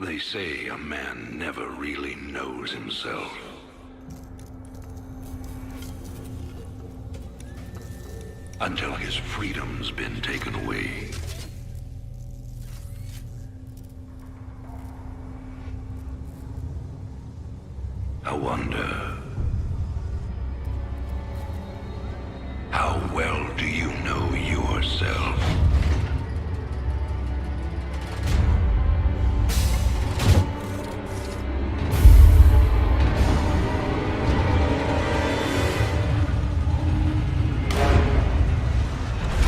They say a man never really knows himself. Until his freedom's been taken away. I wonder, how well do you know yourself?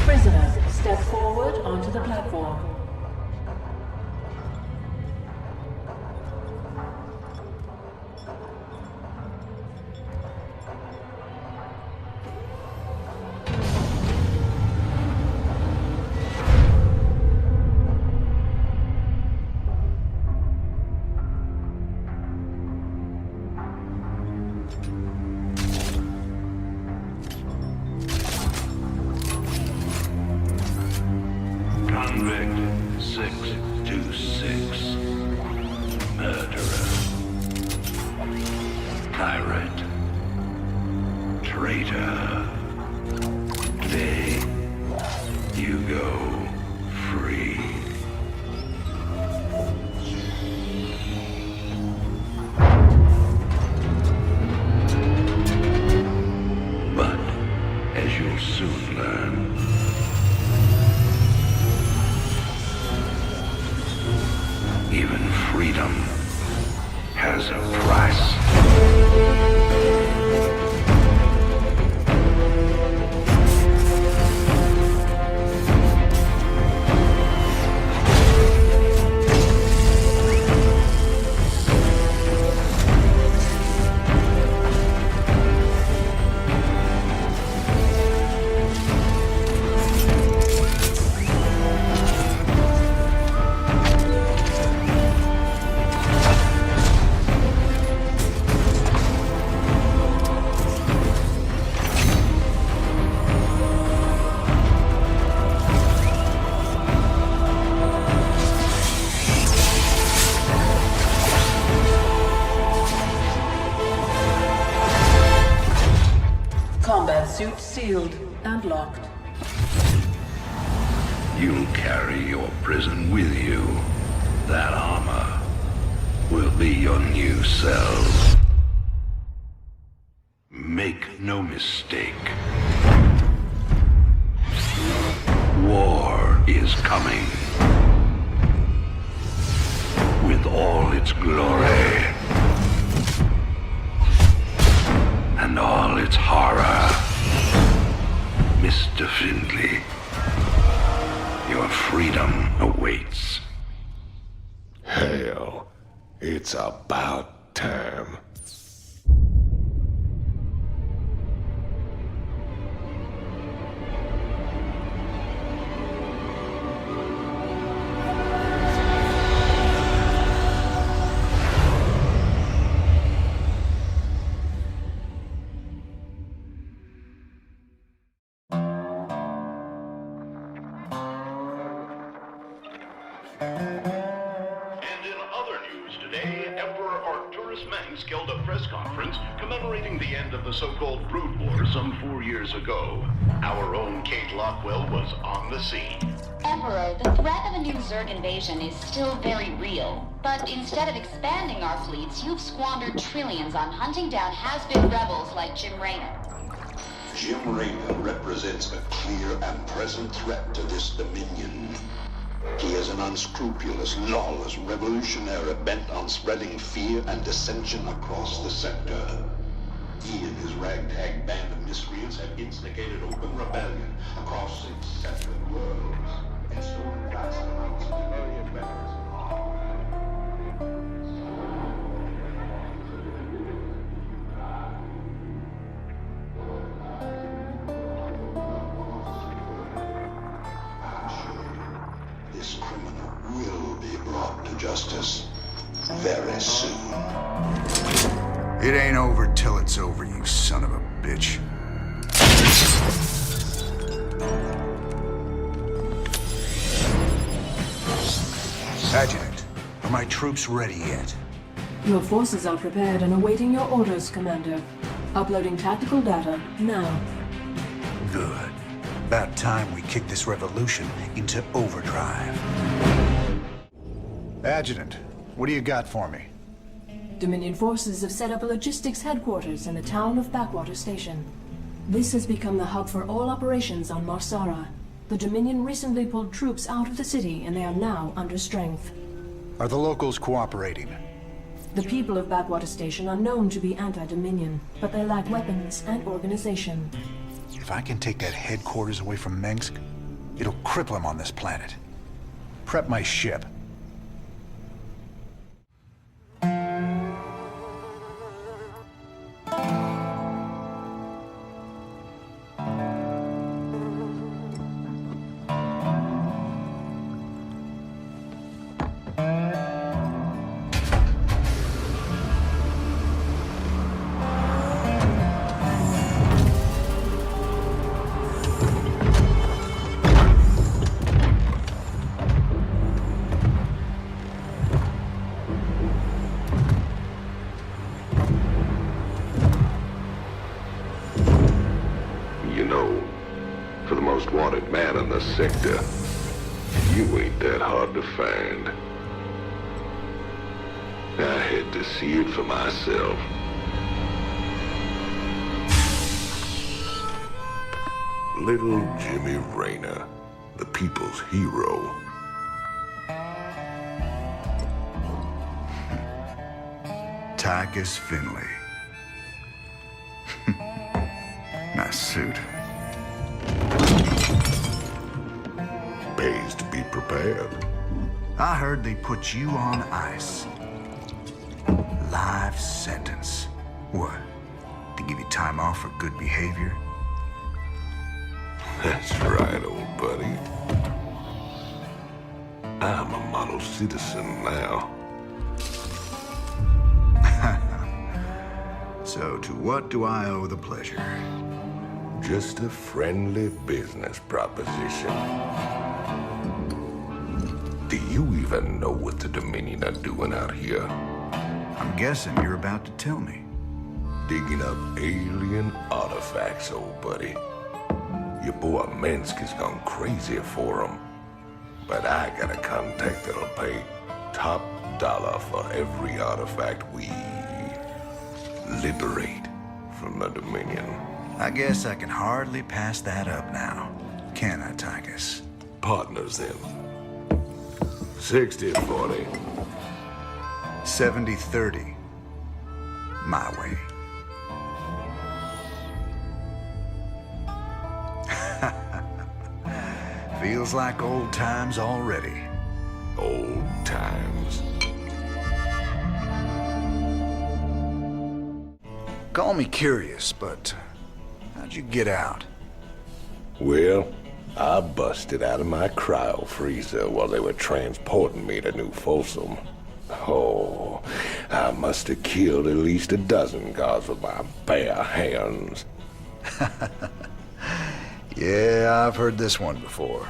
Prisoners, step forward onto the platform. Convict 626. Murderer. Pirate. Traitor. Today, you go free. But, as you'll soon learn, even freedom has a price. Combat suit sealed and locked. You'll carry your prison with you. That armor will be your new cell. Make no mistake. War is coming. With all its glory. And all its horror. Mr. Findley, your freedom awaits. Hell, it's about time. Held a press conference commemorating the end of the so-called Brood War some 4 years ago. Our own Kate Lockwell was on the scene. Emperor, the threat of a new Zerg invasion is still very real. But instead of expanding our fleets, you've squandered trillions on hunting down has-been rebels like Jim Raynor. Jim Raynor represents a clear and present threat to this dominion. He is an unscrupulous, lawless revolutionary bent on spreading fear and dissension across the sector. He and his ragtag band of miscreants have instigated open rebellion across 6 separate worlds and stolen vast amounts of civilian weapons and This criminal will be brought to justice very soon. It ain't over till it's over, you son of a bitch. Adjutant, Are my troops ready yet? Your forces are prepared and awaiting your orders, Commander. Uploading tactical data now. Good. About time we kick this revolution into overdrive. Adjutant, what do you got for me? Dominion forces have set up a logistics headquarters in the town of Backwater Station. This has become the hub for all operations on Marsara. The Dominion recently pulled troops out of the city and they are now under strength. Are the locals cooperating? The people of Backwater Station are known to be anti-Dominion, but they lack weapons and organization. If I can take that headquarters away from Minsk, it'll cripple him on this planet. Prep my ship. You know, for the most wanted man in the sector, you ain't that hard to find. I had to see it for myself. Little Jimmy Rayner, the people's hero. Tychus Finley. Nice suit. Pays to be prepared. I heard they put you on ice. Life sentence. What? To give you time off for good behavior? That's right, old buddy. I'm a model citizen now. So to what do I owe the pleasure? Just a friendly business proposition. Do you even know what the Dominion are doing out here? I'm guessing you're about to tell me. Digging up alien artifacts, old buddy. Your boy Minsk has gone crazy for them. But I got a contact that'll pay top dollar for every artifact we liberate from the Dominion. I guess I can hardly pass that up now. Can I, Tychus? Partners then. 60-40. 70-30. My way. Feels like old times already. Old times. Call me curious, but how'd you get out? Well, I busted out of my cryo freezer while they were transporting me to New Folsom. Oh, I must have killed at least a dozen guards with my bare hands. Yeah, I've heard this one before.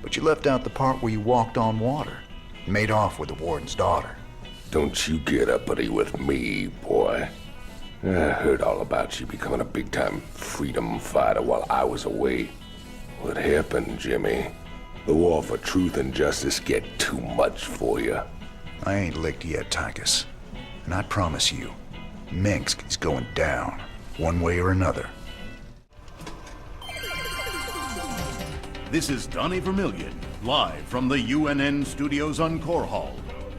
But you left out the part where you walked on water. Made off with the warden's daughter. Don't you get uppity with me, boy. I heard all about you becoming a big-time freedom fighter while I was away. What happened, Jimmy? The war for truth and justice get too much for you. I ain't licked yet, Tychus. And I promise you, Minsk is going down, one way or another. This is Donnie Vermillion, live from the UNN studios on Core Hall.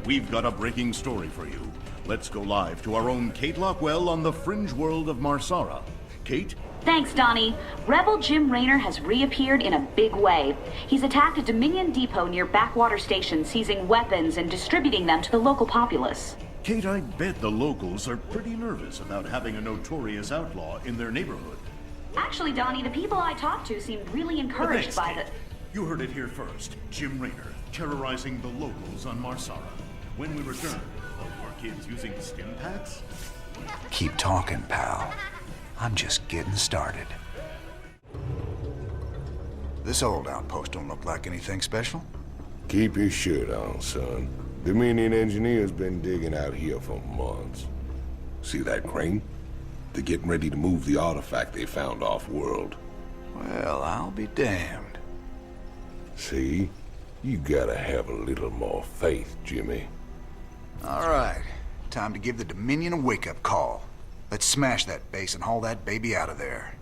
We've got a breaking story for you. Let's go live to our own Kate Lockwell on the fringe world of Marsara. Kate? Thanks, Donnie. Rebel Jim Raynor has reappeared in a big way. He's attacked a Dominion depot near Backwater Station, seizing weapons and distributing them to the local populace. Kate, I bet the locals are pretty nervous about having a notorious outlaw in their neighborhood. Actually, Donnie, the people I talked to seemed really encouraged by Kate. You heard it here first. Jim Raynor, terrorizing the locals on Marsara. When we return, are kids using stim packs? Keep talking, pal. I'm just getting started. This old outpost don't look like anything special. Keep your shirt on, son. Dominion engineers been digging out here for months. See that crane? They're getting ready to move the artifact they found off-world. Well, I'll be damned. See? You gotta have a little more faith, Jimmy. All right. Time to give the Dominion a wake-up call. Let's smash that base and haul that baby out of there.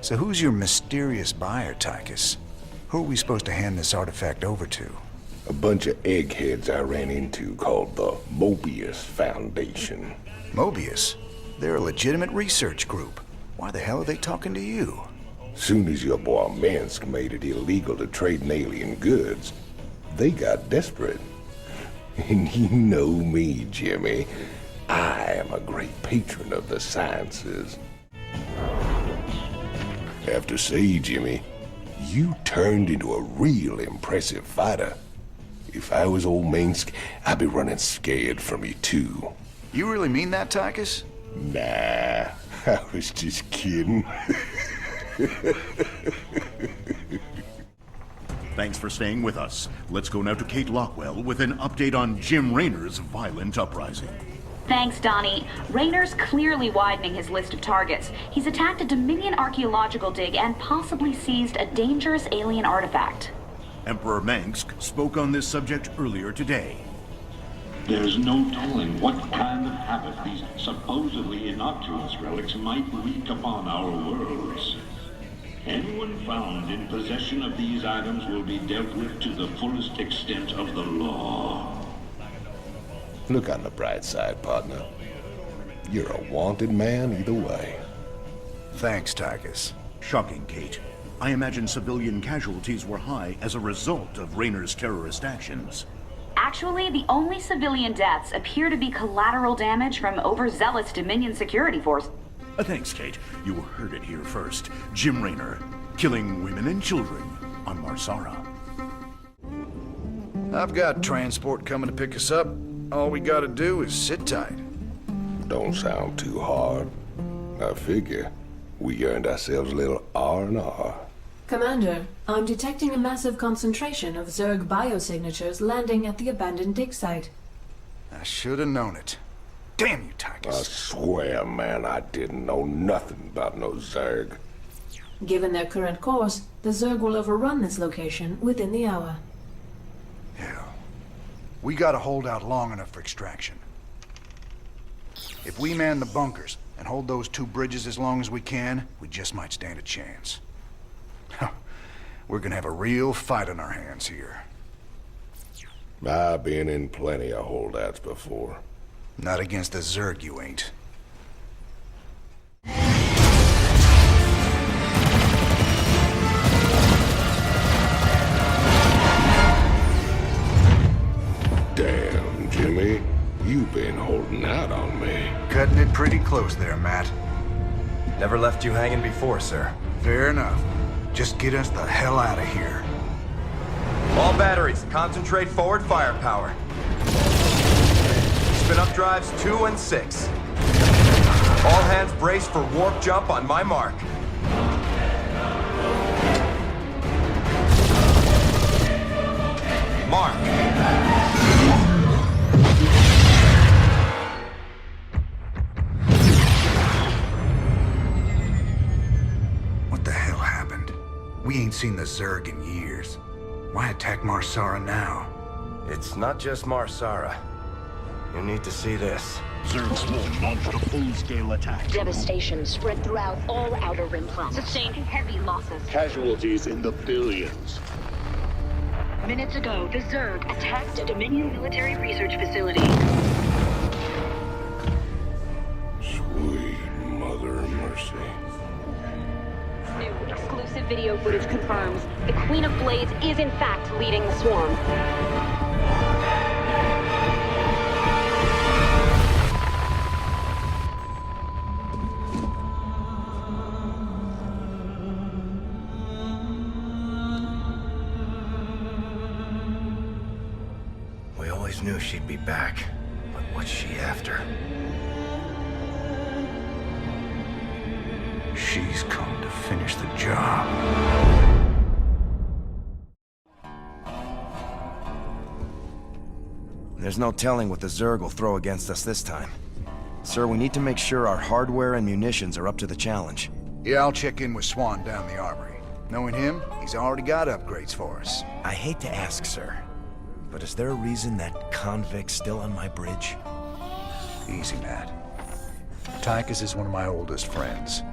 So who's your mysterious buyer, Tychus? Who are we supposed to hand this artifact over to? A bunch of eggheads I ran into called the Mobius Foundation. Mobius? They're a legitimate research group. Why the hell are they talking to you? Soon as your boy Minsk made it illegal to trade in alien goods, they got desperate. And you know me, Jimmy. I am a great patron of the sciences. Have to say, Jimmy, you turned into a real impressive fighter. If I was old Minsk, I'd be running scared from you too. You really mean that, Tychus? Nah, I was just kidding. Thanks for staying with us. Let's go now to Kate Lockwell with an update on Jim Raynor's violent uprising. Thanks, Donnie. Raynor's clearly widening his list of targets. He's attacked a Dominion archaeological dig and possibly seized a dangerous alien artifact. Emperor Mengsk spoke on this subject earlier today. There's no telling what kind of havoc these supposedly innocuous relics might wreak upon our worlds. Anyone found in possession of these items will be dealt with to the fullest extent of the law. Look on the bright side, partner. You're a wanted man either way. Thanks, Tychus. Shocking, Kate. I imagine civilian casualties were high as a result of Raynor's terrorist actions. Actually, the only civilian deaths appear to be collateral damage from overzealous Dominion security force. Thanks, Kate. You heard it here first. Jim Raynor, killing women and children on Marsara. I've got transport coming to pick us up. All we gotta do is sit tight. Don't sound too hard. I figure we earned ourselves a little R&R. Commander, I'm detecting a massive concentration of Zerg biosignatures landing at the abandoned dig site. I should have known it. Damn you, I Tychus. swear, man, I didn't know nothing about no Zerg. Given their current course, the Zerg will overrun this location within the hour. Hell. We gotta hold out long enough for extraction. If we man the bunkers and hold those two bridges as long as we can, we just might stand a chance. We're gonna have a real fight on our hands here. I've been in plenty of holdouts before. Not against the Zerg, you ain't. Damn, Jimmy. You've been holding out on me. Cutting it pretty close there, Matt. Never left you hanging before, sir. Fair enough. Just get us the hell out of here. All batteries, concentrate forward firepower. Spin up drives 2 and 6. All hands brace for warp jump on my mark. Mark. What the hell happened? We ain't seen the Zerg in years. Why attack Marsara now? It's not just Marsara. You need to see this. Zerg Swarm launched a full-scale attack. Devastation spread throughout all Outer Rim planets. Sustained heavy losses. Casualties in the billions. Minutes ago, the Zerg attacked a Dominion military research facility. Sweet mother of mercy. New exclusive video footage confirms the Queen of Blades is in fact leading the swarm. We always knew she'd be back, but what's she after? She's come to finish the job. There's no telling what the Zerg will throw against us this time. Sir, we need to make sure our hardware and munitions are up to the challenge. Yeah, I'll check in with Swan down the armory. Knowing him, he's already got upgrades for us. I hate to ask, sir, but is there a reason that convict's still on my bridge? Easy, Matt. Tychus is one of my oldest friends.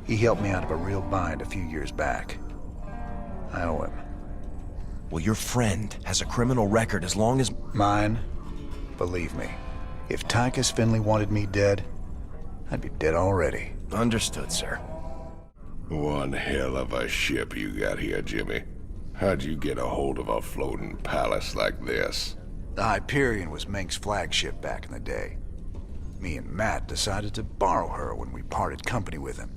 He helped me out of a real bind a few years back. I owe him. Well, your friend has a criminal record as long as... Mine? Believe me, if Tychus Finley wanted me dead, I'd be dead already. Understood, sir. One hell of a ship you got here, Jimmy. How'd you get a hold of a floating palace like this? The Hyperion was Meng's flagship back in the day. Me and Matt decided to borrow her when we parted company with him.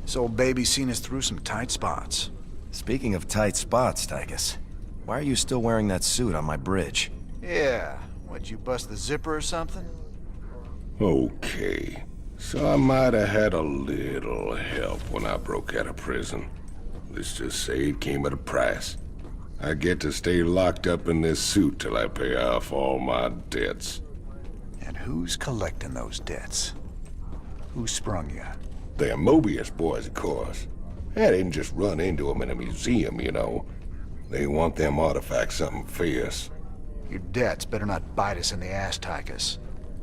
This old baby's seen us through some tight spots. Speaking of tight spots, Tychus, why are you still wearing that suit on my bridge? Yeah, what'd you bust the zipper or something? Okay, so I might have had a little help when I broke out of prison. Let's just say it came at a price. I get to stay locked up in this suit till I pay off all my debts. And who's collecting those debts? Who sprung you? They're Mobius boys, of course. I didn't just run into them in a museum, you know. They want them artifacts something fierce. Your debts better not bite us in the ass, Tychus.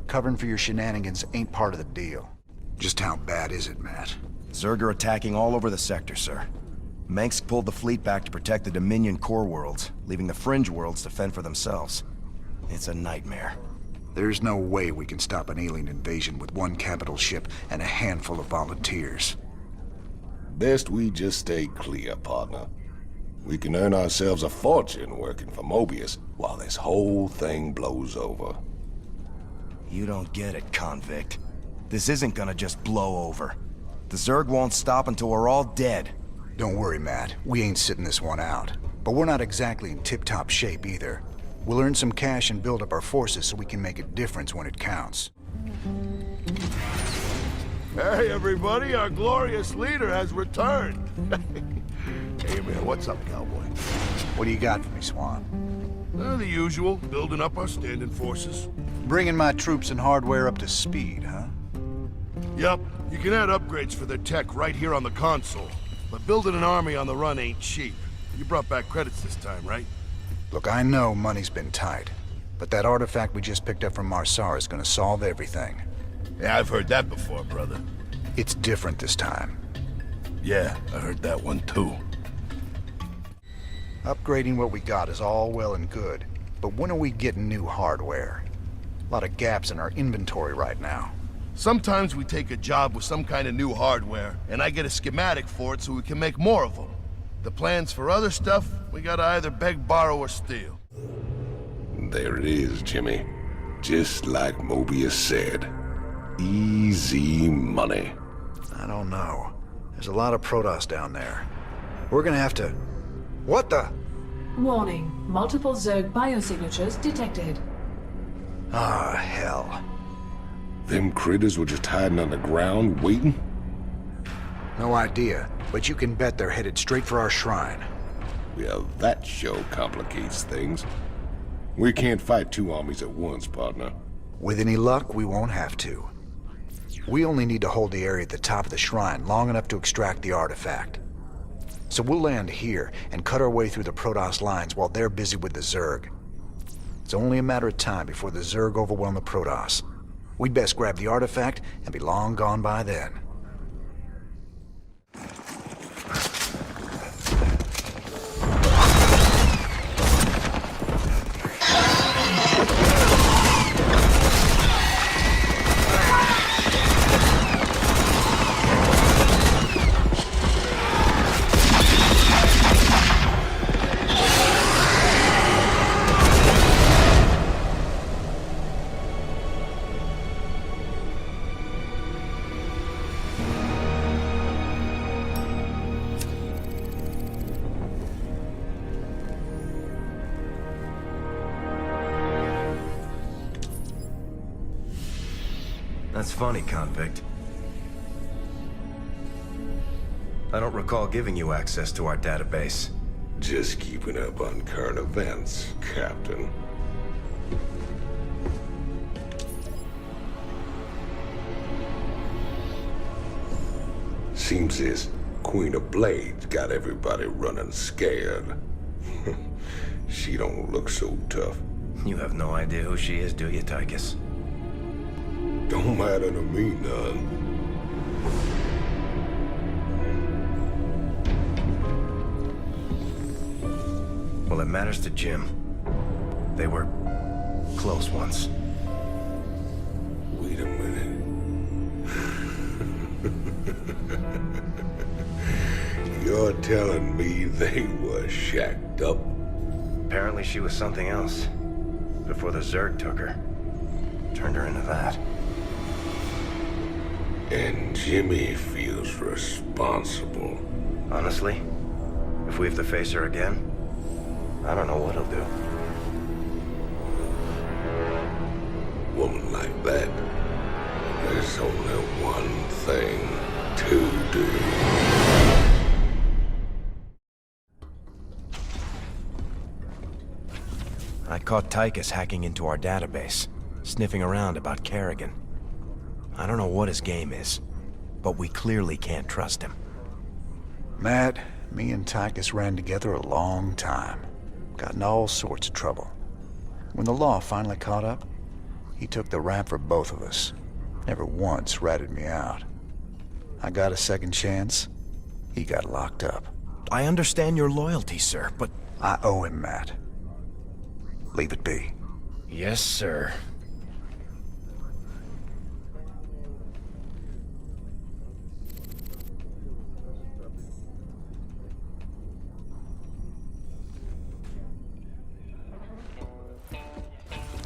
Covering for your shenanigans ain't part of the deal. Just how bad is it, Matt? Zerg are attacking all over the sector, sir. Mengsk pulled the fleet back to protect the Dominion core worlds, leaving the fringe worlds to fend for themselves. It's a nightmare. There's no way we can stop an alien invasion with one capital ship and a handful of volunteers. Best we just stay clear, partner. We can earn ourselves a fortune working for Mobius while this whole thing blows over. You don't get it, convict. This isn't gonna just blow over. The Zerg won't stop until we're all dead. Don't worry, Matt. We ain't sitting this one out. But we're not exactly in tip-top shape either. We'll earn some cash and build up our forces so we can make a difference when it counts. Hey, everybody, our glorious leader has returned. Hey, man, what's up, cowboy? What do you got for me, Swan? The usual, building up our standing forces. Bringing my troops and hardware up to speed, huh? Yup, you can add upgrades for their tech right here on the console. But building an army on the run ain't cheap. You brought back credits this time, right? Look, I know money's been tight, but that artifact we just picked up from Marsara is gonna solve everything. Yeah, I've heard that before, brother. It's different this time. Yeah, I heard that one too. Upgrading what we got is all well and good, but when are we getting new hardware? A lot of gaps in our inventory right now. Sometimes we take a job with some kind of new hardware, and I get a schematic for it so we can make more of them. The plans for other stuff, we gotta either beg, borrow, or steal. There it is, Jimmy. Just like Mobius said. Easy money. I don't know. There's a lot of Protoss down there. We're gonna have to... What the? Warning. Multiple Zerg biosignatures detected. Ah, hell. Them critters were just hiding on the ground, waiting? No idea, but you can bet they're headed straight for our shrine. Well, that sure complicates things. We can't fight two armies at once, partner. With any luck, we won't have to. We only need to hold the area at the top of the shrine long enough to extract the artifact. So we'll land here and cut our way through the Protoss lines while they're busy with the Zerg. It's only a matter of time before the Zerg overwhelm the Protoss. We'd best grab the artifact and be long gone by then. That's funny, convict. I don't recall giving you access to our database. Just keeping up on current events, Captain. Seems this Queen of Blades got everybody running scared. She don't look so tough. You have no idea who she is, do you, Tychus? Don't matter to me none. Well, it matters to Jim. They were close once. Wait a minute. You're telling me they were shacked up? Apparently she was something else. Before the Zerg took her. Turned her into that. And Jimmy feels responsible. Honestly, if we have to face her again, I don't know what he'll do. Woman like that, there's only one thing to do. I caught Tychus hacking into our database, sniffing around about Kerrigan. I don't know what his game is, but we clearly can't trust him. Matt, me and Tychus ran together a long time. Got in all sorts of trouble. When the law finally caught up, he took the rap for both of us. Never once ratted me out. I got a second chance. He got locked up. I understand your loyalty, sir, but... I owe him, Matt. Leave it be. Yes, sir.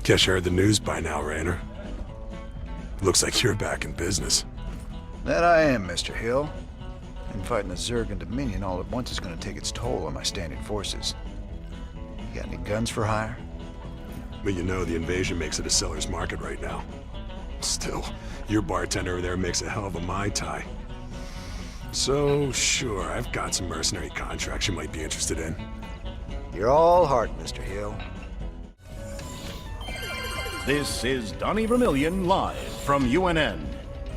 Guess you heard the news by now, Raynor. Looks like you're back in business. That I am, Mr. Hill. And fighting the Zerg and Dominion all at once is going to take its toll on my standing forces. You got any guns for hire? But you know, the invasion makes it a seller's market right now. Still, your bartender over there makes a hell of a Mai Tai. So, sure, I've got some mercenary contracts you might be interested in. You're all heart, Mr. Hill. This is Donnie Vermillion live from UNN.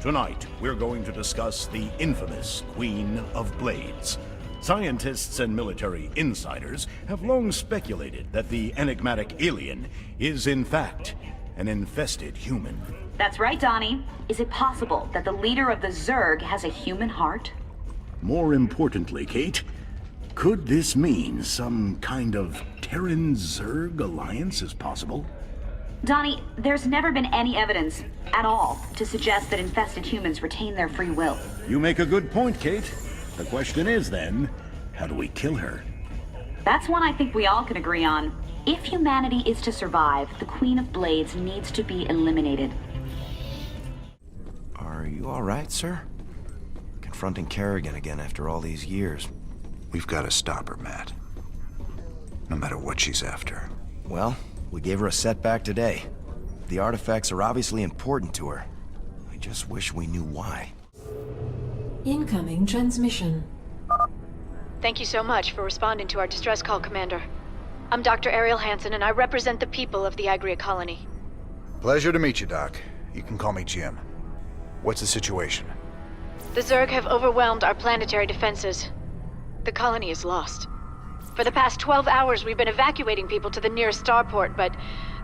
Tonight, we're going to discuss the infamous Queen of Blades. Scientists and military insiders have long speculated that the enigmatic alien is, in fact, an infested human. That's right, Donnie. Is it possible that the leader of the Zerg has a human heart? More importantly, Kate, could this mean some kind of Terran-Zerg alliance is possible? Donnie, there's never been any evidence at all to suggest that infested humans retain their free will. You make a good point, Kate. The question is then, how do we kill her? That's one I think we all can agree on. If humanity is to survive, the Queen of Blades needs to be eliminated. Are you all right, sir? Confronting Kerrigan again after all these years. We've got to stop her, Matt. No matter what she's after. Well, we gave her a setback today. The artifacts are obviously important to her. I just wish we knew why. Incoming transmission. Thank you so much for responding to our distress call, Commander. I'm Dr. Ariel Hansen, and I represent the people of the Agria colony. Pleasure to meet you, Doc. You can call me Jim. What's the situation? The Zerg have overwhelmed our planetary defenses. The colony is lost. For the past 12 hours, we've been evacuating people to the nearest starport, but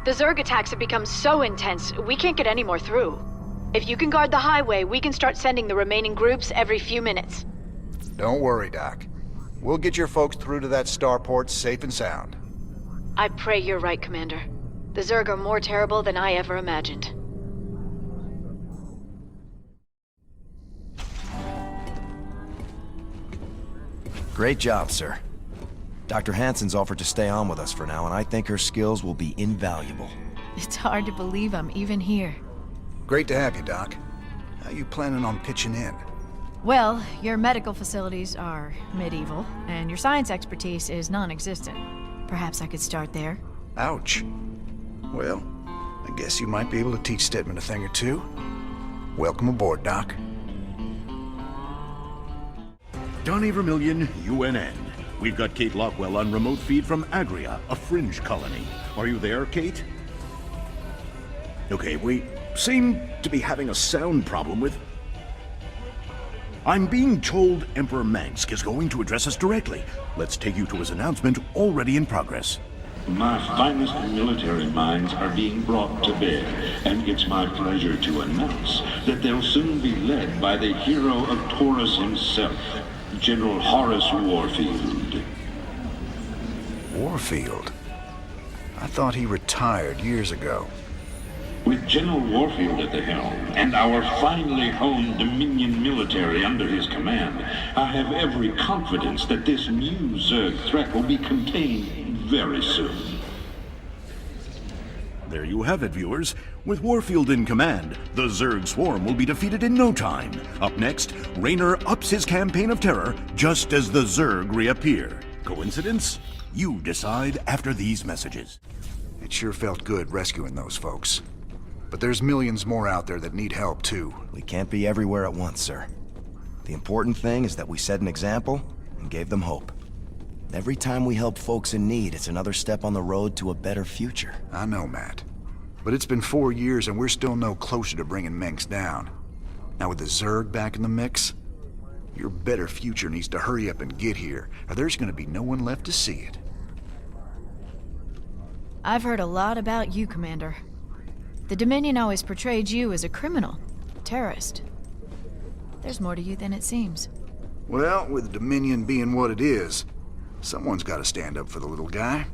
the Zerg attacks have become so intense, we can't get any more through. If you can guard the highway, we can start sending the remaining groups every few minutes. Don't worry, Doc. We'll get your folks through to that starport safe and sound. I pray you're right, Commander. The Zerg are more terrible than I ever imagined. Great job, sir. Dr. Hansen's offered to stay on with us for now, and I think her skills will be invaluable. It's hard to believe I'm even here. Great to have you, Doc. How you planning on pitching in? Well, your medical facilities are medieval, and your science expertise is non-existent. Perhaps I could start there. Ouch. Well, I guess you might be able to teach Stedman a thing or two. Welcome aboard, Doc. Donnie Vermillion, UNN. We've got Kate Lockwell on remote feed from Agria, a fringe colony. Are you there, Kate? Okay, we seem to be having a sound problem with... I'm being told Emperor Mengsk is going to address us directly. Let's take you to his announcement already in progress. My finest military minds are being brought to bear, and it's my pleasure to announce that they'll soon be led by the hero of Taurus himself, General Horace Warfield. Warfield? I thought he retired years ago. With General Warfield at the helm, and our finely honed Dominion military under his command, I have every confidence that this new Zerg threat will be contained very soon. There you have it, viewers. With Warfield in command, the Zerg swarm will be defeated in no time. Up next, Raynor ups his campaign of terror just as the Zerg reappear. Coincidence? You decide after these messages. It sure felt good rescuing those folks. But there's millions more out there that need help, too. We can't be everywhere at once, sir. The important thing is that we set an example and gave them hope. Every time we help folks in need, it's another step on the road to a better future. I know, Matt. But it's been 4 years and we're still no closer to bringing Mengsk down. Now with the Zerg back in the mix, your better future needs to hurry up and get here, or there's gonna be no one left to see it. I've heard a lot about you, Commander. The Dominion always portrayed you as a criminal, terrorist. There's more to you than it seems. Well, with the Dominion being what it is, someone's gotta stand up for the little guy.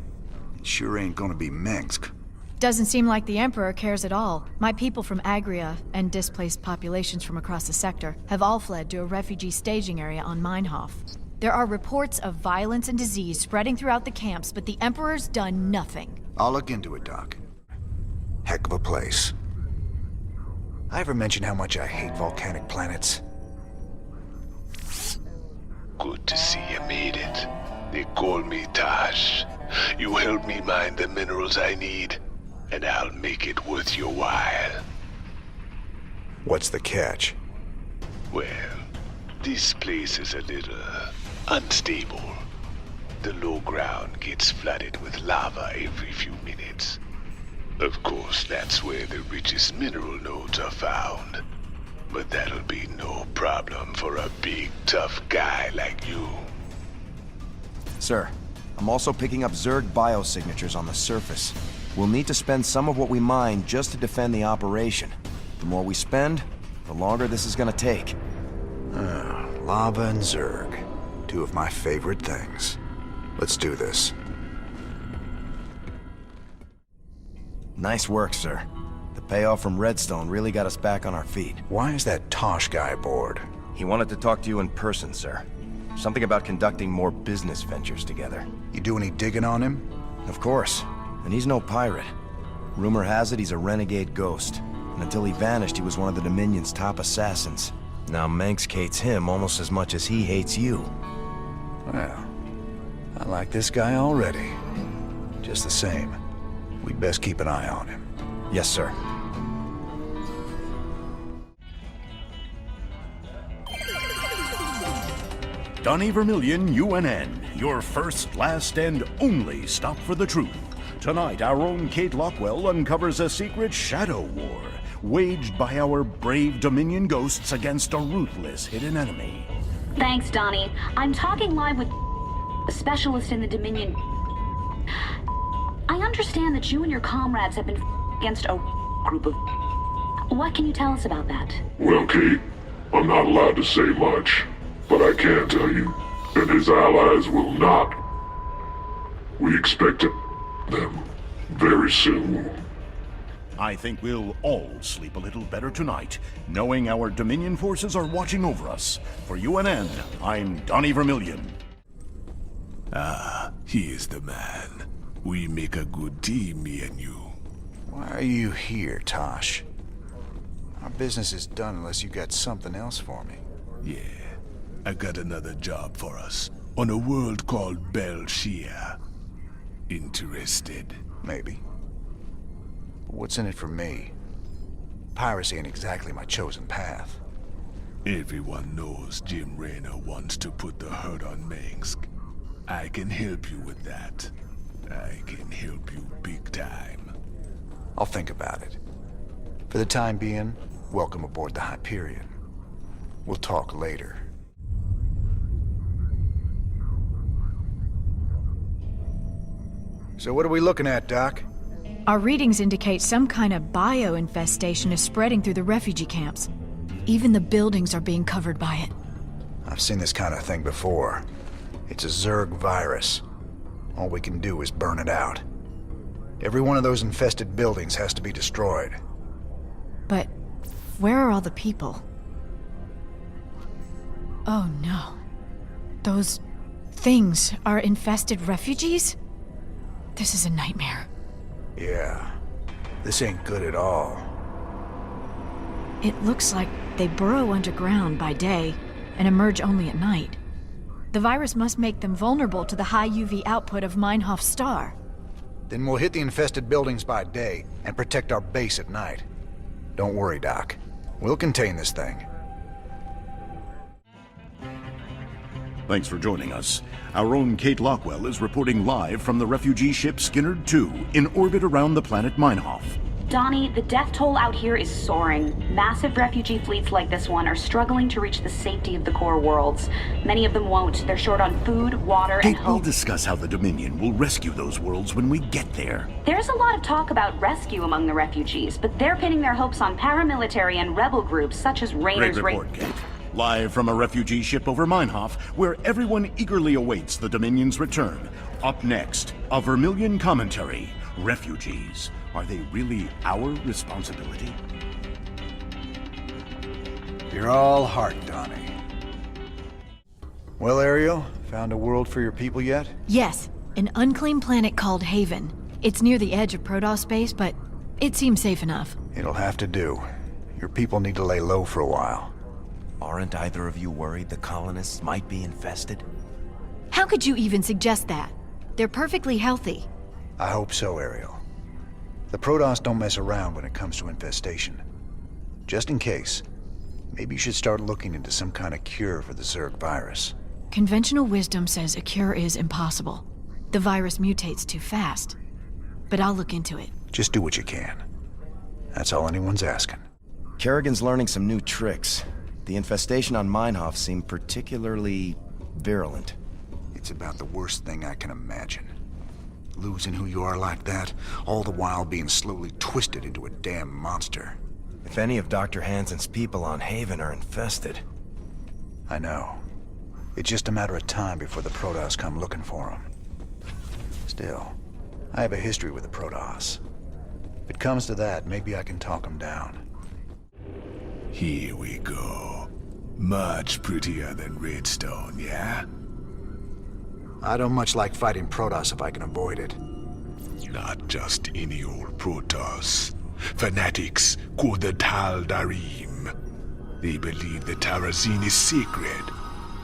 It sure ain't gonna be Mengsk. Doesn't seem like the Emperor cares at all. My people from Agria and displaced populations from across the sector have all fled to a refugee staging area on Meinhof. There are reports of violence and disease spreading throughout the camps, but the Emperor's done nothing. I'll look into it, Doc. Heck of a place. I ever mention how much I hate volcanic planets? Good to see you made it. They call me Tosh. You help me mine the minerals I need, and I'll make it worth your while. What's the catch? Well, this place is a little unstable. The low ground gets flooded with lava every few minutes. Of course, that's where the richest mineral nodes are found. But that'll be no problem for a big, tough guy like you. Sir, I'm also picking up Zerg biosignatures on the surface. We'll need to spend some of what we mine just to defend the operation. The more we spend, the longer this is gonna take. Lava and Zerg. Two of my favorite things. Let's do this. Nice work, sir. The payoff from Redstone really got us back on our feet. Why is that Tosh guy aboard? He wanted to talk to you in person, sir. Something about conducting more business ventures together. You do any digging on him? Of course. And he's no pirate. Rumor has it he's a renegade ghost. And until he vanished, he was one of the Dominion's top assassins. Now Mengsk hates him almost as much as he hates you. Well, I like this guy already. Just the same, we'd best keep an eye on him. Yes, sir. Donnie Vermillion, UNN, your first, last, and only stop for the truth. Tonight, our own Kate Lockwell uncovers a secret shadow war waged by our brave Dominion ghosts against a ruthless hidden enemy. Thanks, Donnie. I'm talking live with a specialist in the Dominion. I understand that you and your comrades have been against a group of... What can you tell us about that? Well, Kate, I'm not allowed to say much, but I can tell you that his allies will not. We expect them very soon. I think we'll all sleep a little better tonight, knowing our Dominion forces are watching over us. For UNN, I'm Donnie Vermillion. Ah, he is the man. We make a good team, me and you. Why are you here, Tosh? Our business is done unless you got something else for me. Yeah, I got another job for us on a world called Belshia. Interested? Maybe. But what's in it for me? Piracy ain't exactly my chosen path. Everyone knows Jim Raynor wants to put the hurt on Mengsk. I can help you with that. I can help you big time. I'll think about it. For the time being, welcome aboard the Hyperion. We'll talk later. So what are we looking at, Doc? Our readings indicate some kind of bio-infestation is spreading through the refugee camps. Even the buildings are being covered by it. I've seen this kind of thing before. It's a Zerg virus. All we can do is burn it out. Every one of those infested buildings has to be destroyed. But where are all the people? Oh no. Those things are infested refugees? This is a nightmare. Yeah. This ain't good at all. It looks like they burrow underground by day and emerge only at night. The virus must make them vulnerable to the high UV output of Meinhof's star. Then we'll hit the infested buildings by day and protect our base at night. Don't worry, Doc. We'll contain this thing. Thanks for joining us. Our own Kate Lockwell is reporting live from the refugee ship Skinnerd II in orbit around the planet Meinhof. Donnie, the death toll out here is soaring. Massive refugee fleets like this one are struggling to reach the safety of the core worlds. Many of them won't. They're short on food, water, and Kate, hope. we'll discuss how the Dominion will rescue those worlds when we get there. There's a lot of talk about rescue among the refugees, but they're pinning their hopes on paramilitary and rebel groups such as Rainer's... Great report, Kate. Live from a refugee ship over Meinhof, where everyone eagerly awaits the Dominion's return. Up next, a Vermilion commentary. Refugees. Are they really our responsibility? You're all heart, Donnie. Well, Ariel, found a world for your people yet? Yes, an unclaimed planet called Haven. It's near the edge of Protoss space, but it seems safe enough. It'll have to do. Your people need to lay low for a while. Aren't either of you worried the colonists might be infested? How could you even suggest that? They're perfectly healthy. I hope so, Ariel. The Protoss don't mess around when it comes to infestation. Just in case, maybe you should start looking into some kind of cure for the Zerg virus. Conventional wisdom says a cure is impossible. The virus mutates too fast. But I'll look into it. Just do what you can. That's all anyone's asking. Kerrigan's learning some new tricks. The infestation on Meinhof seemed particularly virulent. It's about the worst thing I can imagine. Losing who you are like that, all the while being slowly twisted into a damn monster. If any of Dr. Hansen's people on Haven are infested... I know. It's just a matter of time before the Protoss come looking for him. Still, I have a history with the Protoss. If it comes to that, maybe I can talk them down. Here we go. Much prettier than Redstone, yeah? I don't much like fighting Protoss if I can avoid it. Not just any old Protoss. Fanatics called the Tal'Darim. They believe the Terrazine is sacred.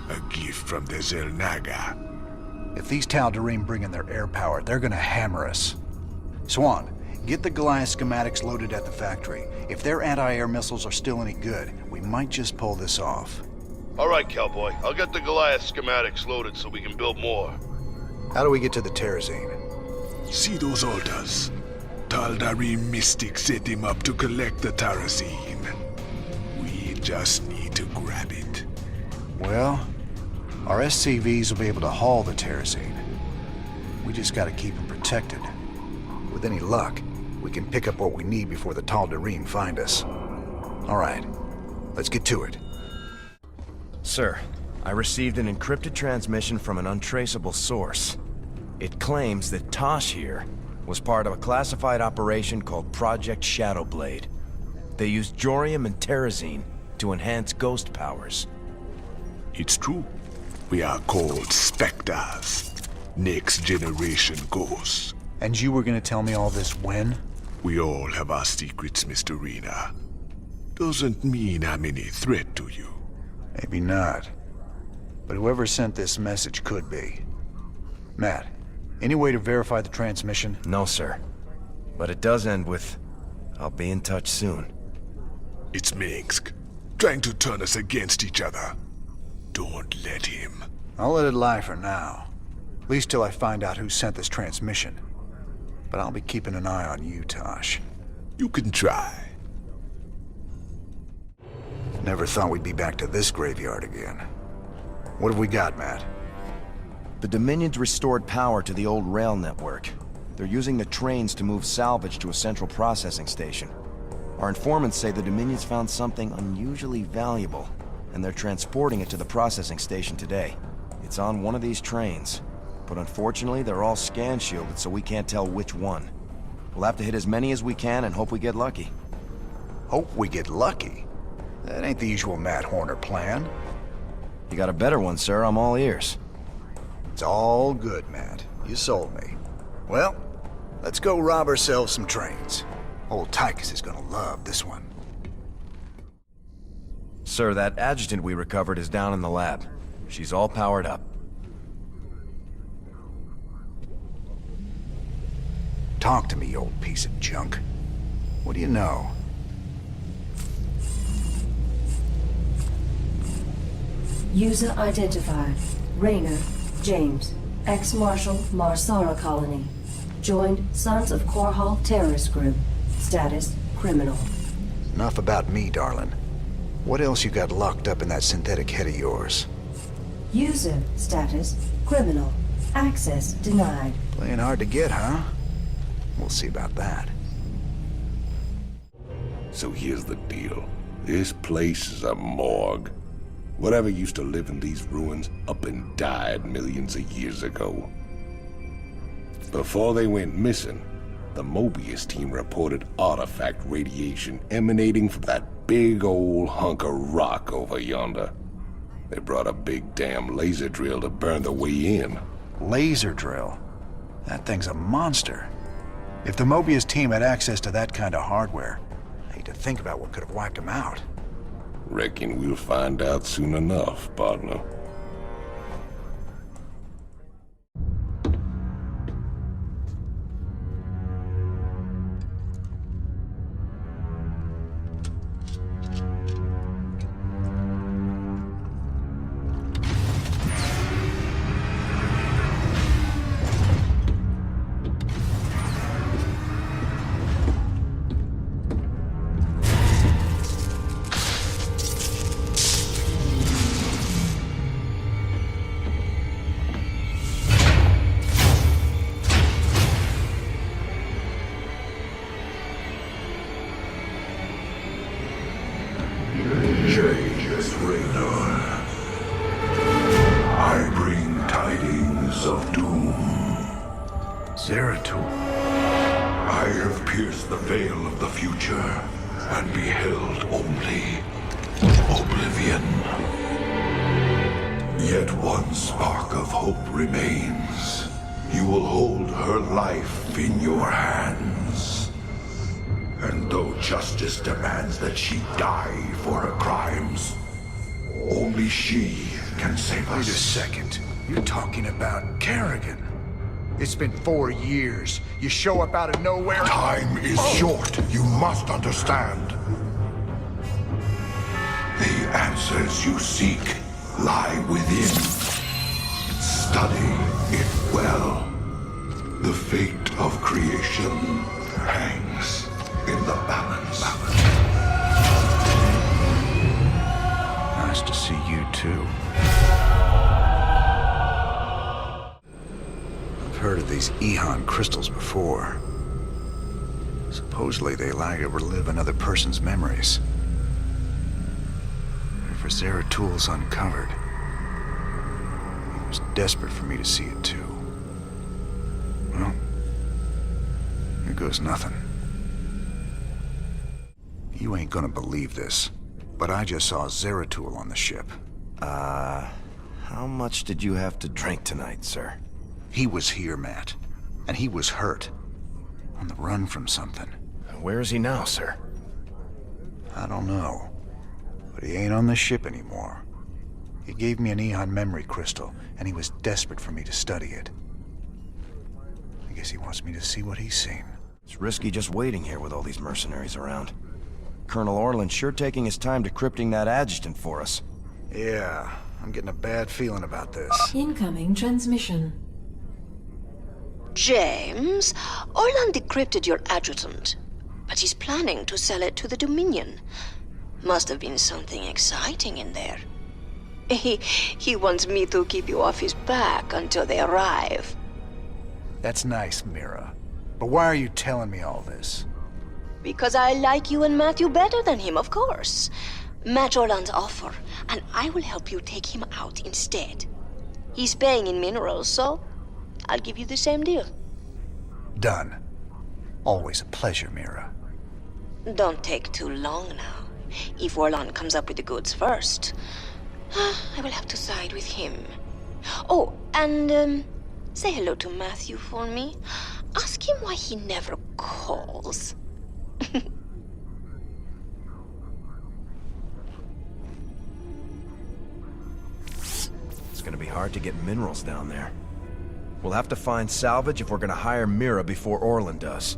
A gift from the Xel'Naga. If these Tal'Darim bring in their air power, they're gonna hammer us. Swan, get the Goliath schematics loaded at the factory. If their anti-air missiles are still any good, we might just pull this off. All right, cowboy. I'll get the Goliath schematics loaded so we can build more. How do we get to the Terrazine? See those altars? Tal'Darim mystics set them up to collect the Terrazine. We just need to grab it. Well, our SCVs will be able to haul the Terrazine. We just gotta keep them protected. With any luck, we can pick up what we need before the Tal'Darim find us. All right, let's get to it. Sir, I received an encrypted transmission from an untraceable source. It claims that Tosh here was part of a classified operation called Project Shadowblade. They used Jorium and Terrazine to enhance ghost powers. It's true. We are called Spectres. Next generation ghosts. And you were gonna tell me all this when? We all have our secrets, Mr. Rena. Doesn't mean I'm any threat to you. Maybe not. But whoever sent this message could be. Matt, any way to verify the transmission? No, sir. But it does end with, "I'll be in touch soon." It's Minsk, trying to turn us against each other. Don't let him. I'll let it lie for now. At least till I find out who sent this transmission. But I'll be keeping an eye on you, Tosh. You can try. Never thought we'd be back to this graveyard again. What have we got, Matt? The Dominion's restored power to the old rail network. They're using the trains to move salvage to a central processing station. Our informants say the Dominion's found something unusually valuable, and they're transporting it to the processing station today. It's on one of these trains, but unfortunately they're all scan shielded, so we can't tell which one. We'll have to hit as many as we can and hope we get lucky. Hope we get lucky? That ain't the usual Matt Horner plan. You got a better one, sir. I'm all ears. It's all good, Matt. You sold me. Well, let's go rob ourselves some trains. Old Tychus is gonna love this one. Sir, that adjutant we recovered is down in the lab. She's all powered up. Talk to me, you old piece of junk. What do you know? User identified. Rayner, James. Ex-Marshal, Marsara Colony. Joined Sons of Korhal Terrorist Group. Status, criminal. Enough about me, darling. What else you got locked up in that synthetic head of yours? User status, criminal. Access denied. Playing hard to get, huh? We'll see about that. So here's the deal. This place is a morgue. Whatever used to live in these ruins up and died millions of years ago. Before they went missing, the Mobius team reported artifact radiation emanating from that big old hunk of rock over yonder. They brought a big damn laser drill to burn the way in. Laser drill? That thing's a monster. If the Mobius team had access to that kind of hardware, I hate to think about what could have wiped them out. Reckon we'll find out soon enough, partner. I bring tidings of doom. Zeratul. I have pierced the veil of the future and beheld only oblivion. Yet one spark of hope remains. You will hold her life in your hands. And though justice demands that she die for her crimes, only she can save us. Wait a second. You're talking about Kerrigan. It's been 4 years. You show up out of nowhere. Time is short. You must understand. The answers you seek lie within. Study it well. The fate of creation hangs in the balance. Nice to see you too. I've heard of these Ehan crystals before. Supposedly they allow you to relive another person's memories. Whatever Zeratul's uncovered, he was desperate for me to see it too. Well, here goes nothing. You ain't gonna believe this, but I just saw Zeratul on the ship. How much did you have to drink tonight, sir? He was here, Matt. And he was hurt. On the run from something. Where is he now, sir? I don't know. But he ain't on the ship anymore. He gave me an Ehan memory crystal, and he was desperate for me to study it. I guess he wants me to see what he's seen. It's risky just waiting here with all these mercenaries around. Colonel Orland's sure taking his time decrypting that adjutant for us. Yeah, I'm getting a bad feeling about this. Incoming transmission. James, Orland decrypted your adjutant, but he's planning to sell it to the Dominion. Must have been something exciting in there. He wants me to keep you off his back until they arrive. That's nice, Mira. But why are you telling me all this? Because I like you and Matthew better than him, of course. Match Orlan's offer, and I will help you take him out instead. He's paying in minerals, so I'll give you the same deal. Done. Always a pleasure, Mira. Don't take too long now. If Orlan comes up with the goods first, I will have to side with him. Oh, and say hello to Matthew for me. Ask him why he never calls. It's gonna be hard to get minerals down there. We'll have to find salvage if we're gonna hire Mira before Orlan does.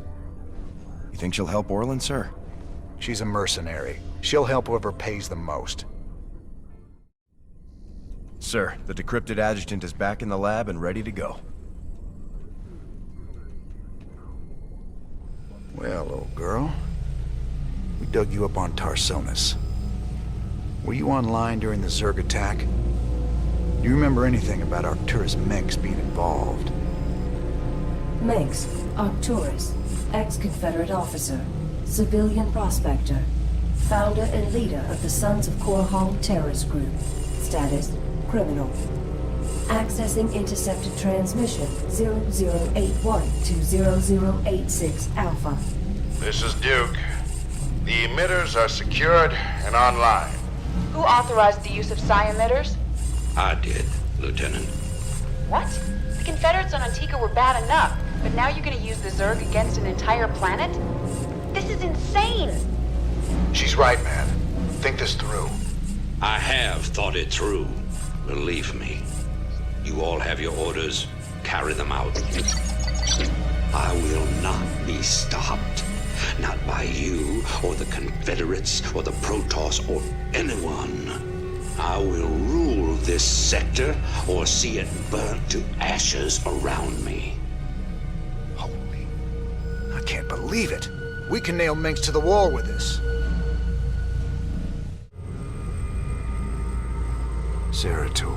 You think she'll help Orlan, sir? She's a mercenary. She'll help whoever pays the most. Sir, the decrypted adjutant is back in the lab and ready to go. Well, old girl, we dug you up on Tarsonis. Were you online during the Zerg attack? Do you remember anything about Arcturus Mengs being involved? Mengs, Arcturus, ex-Confederate officer, civilian prospector, founder and leader of the Sons of Korhal terrorist group. Status, criminal. Accessing intercepted transmission 0081 to 0086 Alpha. This is Duke. The emitters are secured and online. Who authorized the use of psi emitters? I did, Lieutenant. What? The Confederates on Antigua were bad enough, but now you're gonna use the Zerg against an entire planet? This is insane! She's right, man. Think this through. I have thought it through. Believe me. You all have your orders. Carry them out. I will not be stopped. Not by you, or the Confederates, or the Protoss, or anyone. I will rule this sector, or see it burnt to ashes around me. I can't believe it. We can nail Mengs to the wall with this. Zeratul.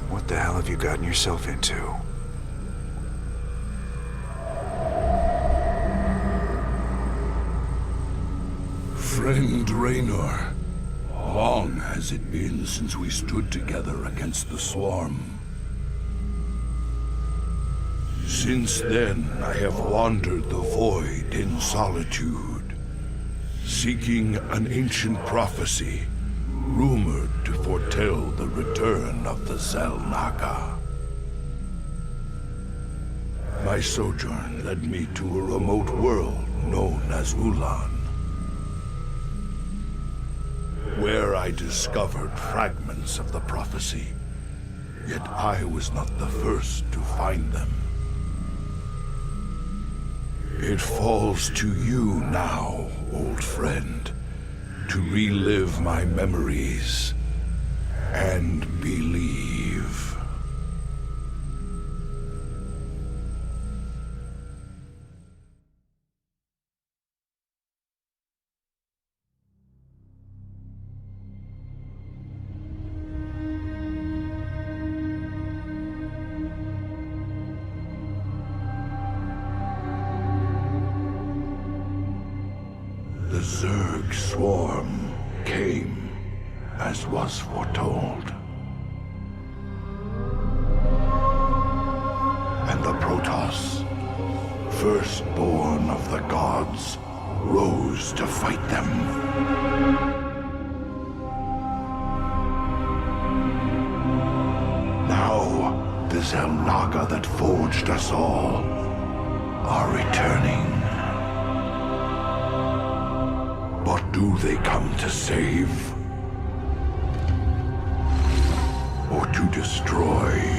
What the hell have you gotten yourself into? Friend Raynor, long has it been since we stood together against the Swarm. Since then, I have wandered the void in solitude, seeking an ancient prophecy rumored to foretell the return of the Xel'Naga. My sojourn led me to a remote world known as Ulan, where I discovered fragments of the prophecy. Yet I was not the first to find them. It falls to you now, old friend, to relive my memories and believe. The Zerg swarm came as was foretold. And the Protoss, firstborn of the gods, rose to fight them. Now, the Xel'Naga that forged us all are returning. What do they come to save? Or to destroy?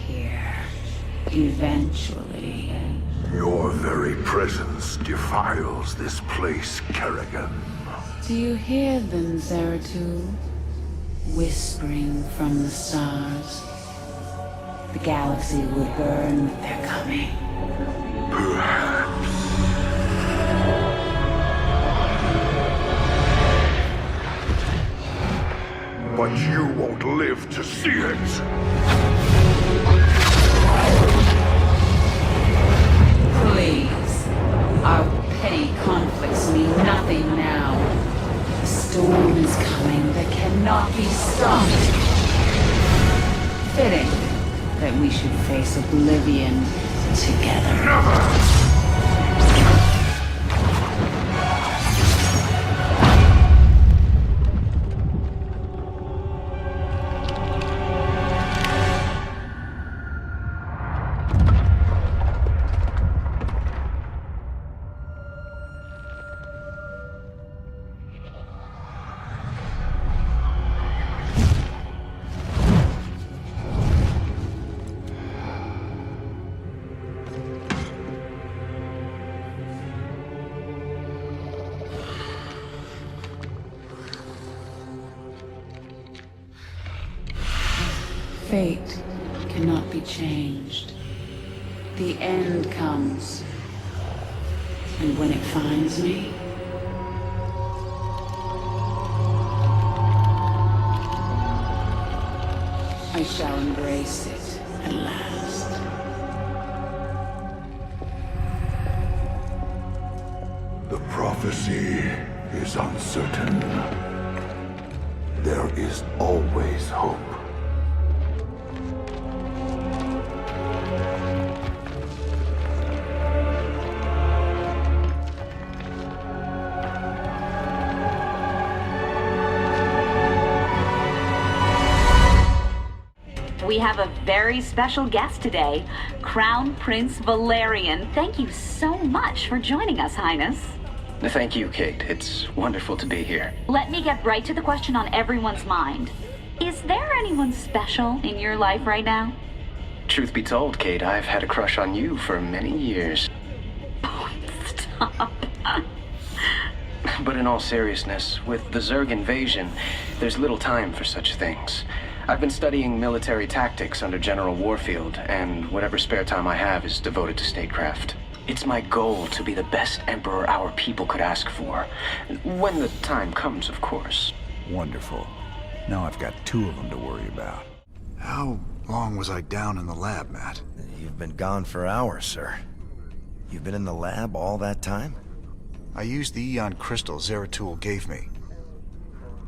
here. Eventually. Your very presence defiles this place, Kerrigan. Do you hear them, Zeratul? Whispering from the stars. The galaxy will burn with their coming. Perhaps. But you won't live to see it. Please. Our petty conflicts mean nothing now. A storm is coming that cannot be stopped. Fitting that we should face oblivion together. Never! Fate cannot be changed. The end comes. And when it finds me, I shall embrace it at last. The prophecy is uncertain. There is always hope. We have a very special guest today, Crown Prince Valerian. Thank you so much for joining us, Highness. Thank you, Kate. It's wonderful to be here. Let me get right to the question on everyone's mind. Is there anyone special in your life right now? Truth be told, Kate, I've had a crush on you for many years. Oh, stop. But in all seriousness, with the Zerg invasion, there's little time for such things. I've been studying military tactics under General Warfield, and whatever spare time I have is devoted to statecraft. It's my goal to be the best emperor our people could ask for. When the time comes, of course. Wonderful. Now I've got 2 of them to worry about. How long was I down in the lab, Matt? You've been gone for hours, sir. You've been in the lab all that time? I used the Eon crystal Zeratul gave me.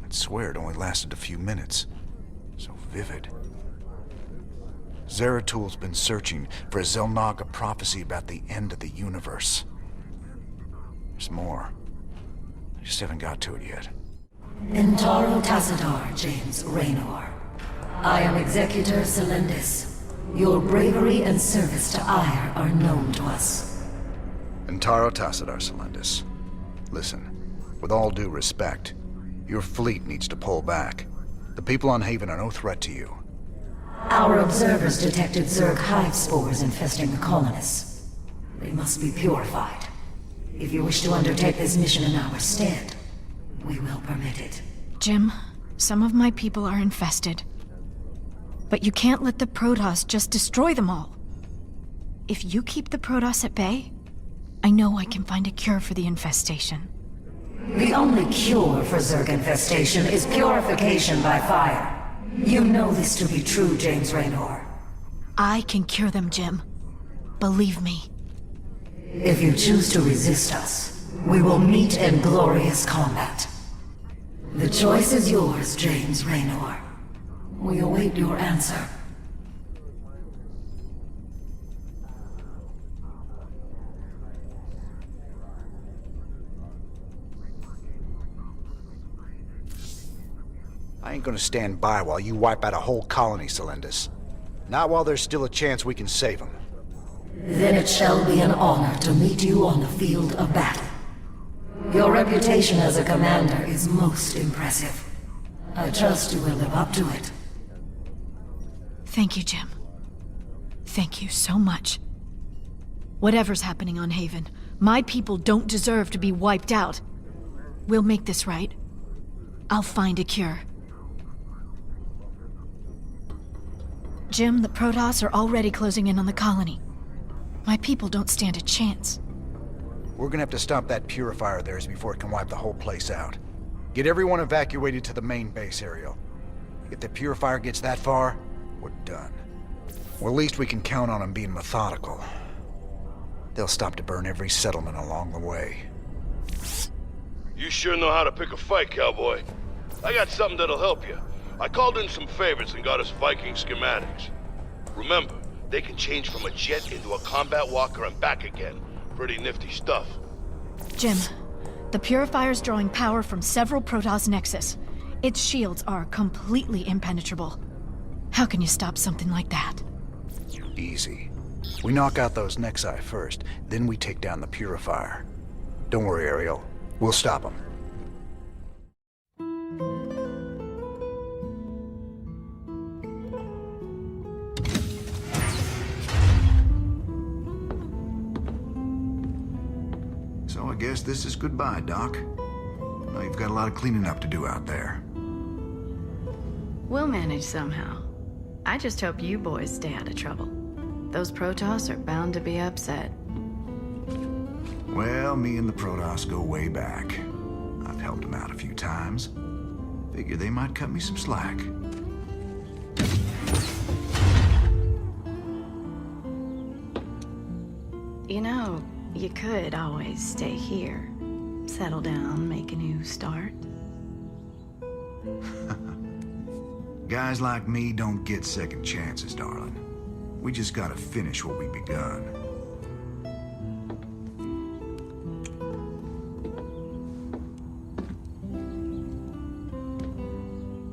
I'd swear it only lasted a few minutes. So vivid. Zeratul's been searching for a Zelnaga prophecy about the end of the universe. There's more. I just haven't got to it yet. Intaro Tassadar, James Raynor. I am Executor Celendis. Your bravery and service to Ire are known to us. Intaro Tassadar, Celendis. Listen, with all due respect, your fleet needs to pull back. The people on Haven are no threat to you. Our observers detected Zerg hive spores infesting the colonists. They must be purified. If you wish to undertake this mission in our stead, we will permit it. Jim, some of my people are infested. But you can't let the Protoss just destroy them all. If you keep the Protoss at bay, I know I can find a cure for the infestation. The only cure for Zerg infestation is purification by fire. You know this to be true, James Raynor. I can cure them, Jim. Believe me. If you choose to resist us, we will meet in glorious combat. The choice is yours, James Raynor. We await your answer. I ain't gonna stand by while you wipe out a whole colony, Celendis. Not while there's still a chance we can save them. Then it shall be an honor to meet you on the field of battle. Your reputation as a commander is most impressive. I trust you will live up to it. Thank you, Jim. Thank you so much. Whatever's happening on Haven, my people don't deserve to be wiped out. We'll make this right. I'll find a cure. Jim, the Protoss are already closing in on the colony. My people don't stand a chance. We're gonna have to stop that purifier of theirs before it can wipe the whole place out. Get everyone evacuated to the main base, Ariel. If the purifier gets that far, we're done. Well, at least we can count on them being methodical. They'll stop to burn every settlement along the way. You sure know how to pick a fight, cowboy. I got something that'll help you. I called in some favors and got us Viking schematics. Remember, they can change from a jet into a combat walker and back again. Pretty nifty stuff. Jim, the Purifier's drawing power from several Protoss nexus. Its shields are completely impenetrable. How can you stop something like that? Easy. We knock out those Nexi first, then we take down the Purifier. Don't worry, Ariel. We'll stop them. So I guess this is goodbye, Doc. Now you've got a lot of cleaning up to do out there. We'll manage somehow. I just hope you boys stay out of trouble. Those Protoss are bound to be upset. Well, me and the Protoss go way back. I've helped them out a few times. Figure they might cut me some slack. You know, you could always stay here. Settle down, make a new start. Guys like me don't get second chances, darling. We just gotta finish what we begun.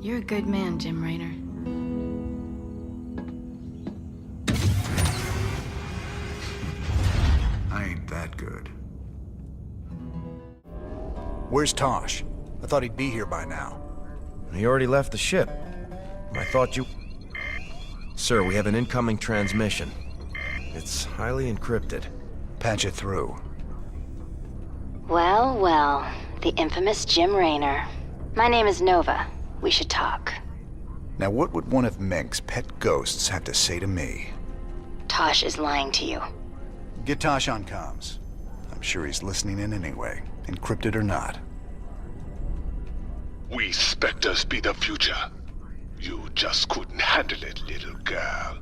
You're a good man, Jim Raynor. I ain't that good. Where's Tosh? I thought he'd be here by now. He already left the ship. I thought you... Sir, we have an incoming transmission. It's highly encrypted. Patch it through. Well, well. The infamous Jim Raynor. My name is Nova. We should talk. Now what would one of Menk's pet ghosts have to say to me? Tosh is lying to you. Get Tosh on comms. I'm sure he's listening in anyway, encrypted or not. We Spectres be the future. You just couldn't handle it, little girl.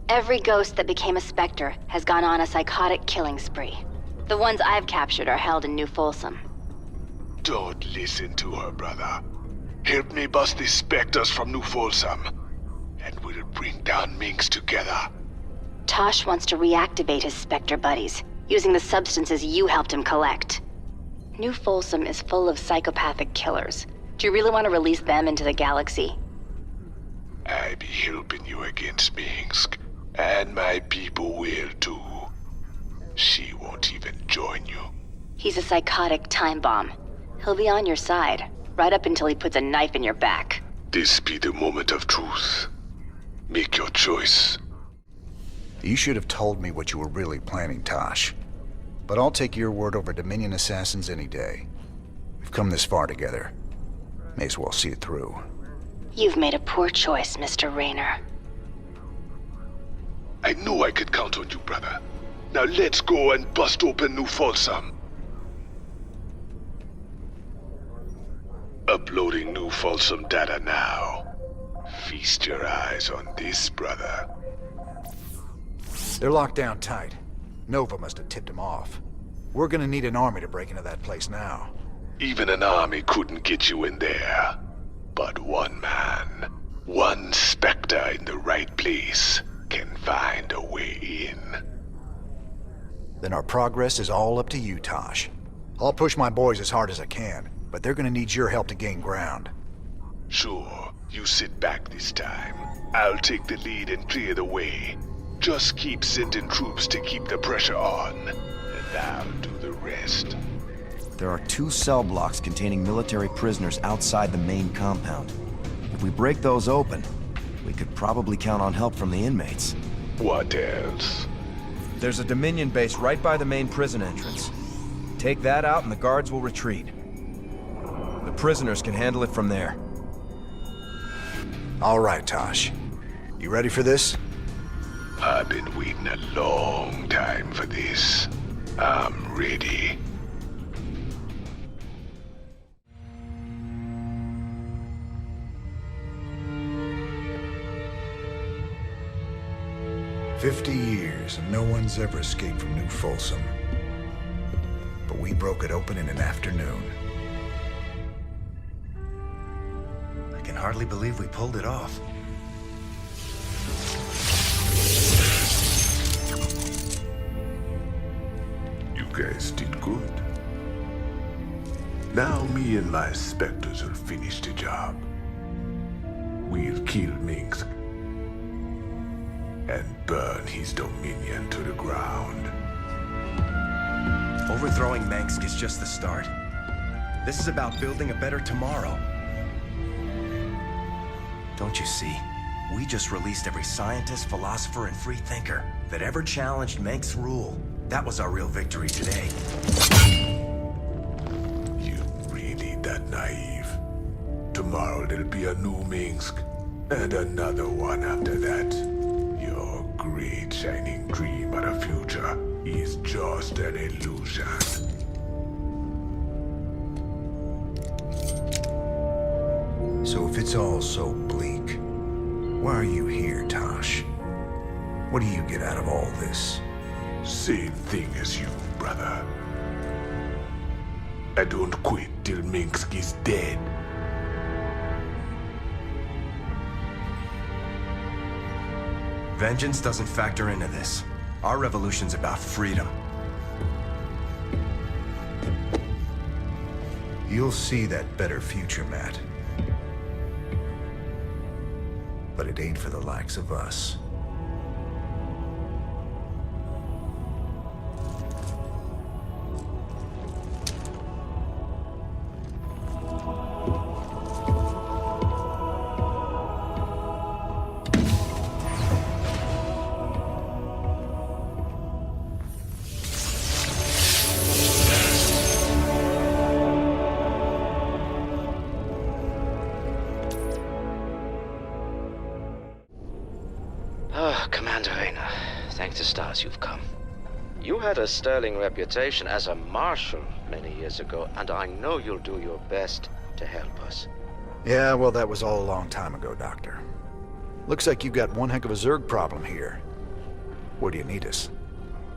Every ghost that became a Spectre has gone on a psychotic killing spree. The ones I've captured are held in New Folsom. Don't listen to her, brother. Help me bust the Spectres from New Folsom, and we'll bring down Minx together. Tosh wants to reactivate his Spectre buddies, using the substances you helped him collect. New Folsom is full of psychopathic killers. Do you really want to release them into the galaxy? I be helping you against Minsk, and my people will too. She won't even join you. He's a psychotic time bomb. He'll be on your side, right up until he puts a knife in your back. This be the moment of truth. Make your choice. You should have told me what you were really planning, Tosh. But I'll take your word over Dominion assassins any day. We've come this far together. May as well see it through. You've made a poor choice, Mr. Raynor. I knew I could count on you, brother. Now let's go and bust open New Folsom. Uploading New Folsom data now. Feast your eyes on this, brother. They're locked down tight. Nova must have tipped them off. We're gonna need an army to break into that place now. Even an army couldn't get you in there. But one man, one Spectre in the right place, can find a way in. Then our progress is all up to you, Tosh. I'll push my boys as hard as I can, but they're gonna need your help to gain ground. Sure, you sit back this time. I'll take the lead and clear the way. Just keep sending troops to keep the pressure on, and I'll do the rest. There are 2 cell blocks containing military prisoners outside the main compound. If we break those open, we could probably count on help from the inmates. What else? There's a Dominion base right by the main prison entrance. Take that out and the guards will retreat. The prisoners can handle it from there. All right, Tosh. You ready for this? I've been waiting a long time for this. I'm ready. "50 years and no one's ever escaped from New Folsom. But we broke it open in an afternoon. I can hardly believe we pulled it off. You guys did good. Now me and my Spectres will finish the job. We'll kill Minsk and burn his dominion to the ground. Overthrowing Mengsk is just the start. This is about building a better tomorrow. Don't you see? We just released every scientist, philosopher, and free thinker that ever challenged Mengsk's rule. That was our real victory today. You really that naive? Tomorrow there'll be a new Minsk, and another one after that. Your great shining dream of the future is just an illusion. So if it's all so bleak, why are you here, Tosh? What do you get out of all this? Same thing as you, brother. I don't quit till Minsk is dead. Vengeance doesn't factor into this. Our revolution's about freedom. You'll see that better future, Matt. But it ain't for the likes of us. Commander Rayner, thank the stars you've come. You had a sterling reputation as a marshal many years ago, and I know you'll do your best to help us. Yeah, well, that was all a long time ago, Doctor. Looks like you got one heck of a Zerg problem here. Where do you need us?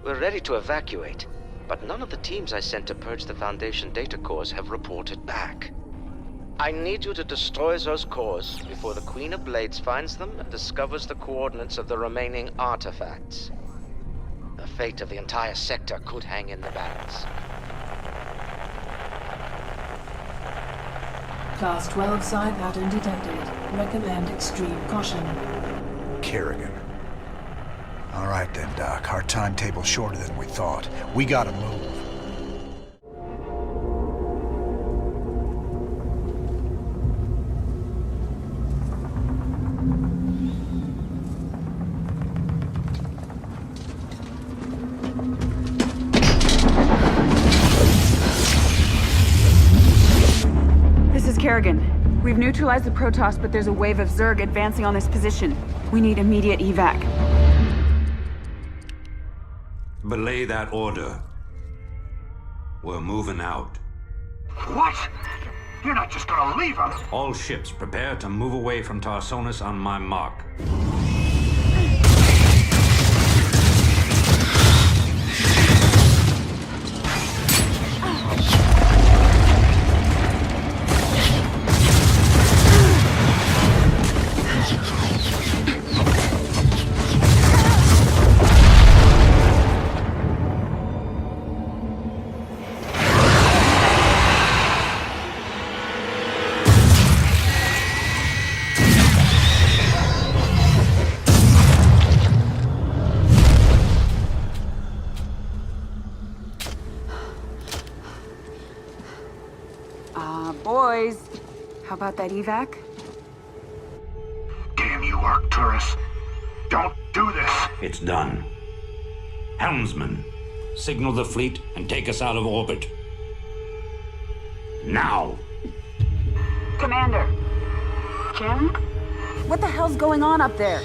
We're ready to evacuate, but none of the teams I sent to purge the Foundation data cores have reported back. I need you to destroy those cores before the Queen of Blades finds them and discovers the coordinates of the remaining artifacts. The fate of the entire sector could hang in the balance. Class 12 psi pattern detected. Recommend extreme caution. Kerrigan. All right then, Doc. Our timetable's shorter than we thought. We gotta move. Kerrigan, we've neutralized the Protoss, but there's a wave of Zerg advancing on this position. We need immediate evac. Belay that order. We're moving out. What? You're not just gonna leave us? All ships prepare to move away from Tarsonis on my mark. Boys, how about that evac? Damn you, Arcturus. Don't do this. It's done. Helmsman, signal the fleet and take us out of orbit. Now! Commander. Jim? What the hell's going on up there?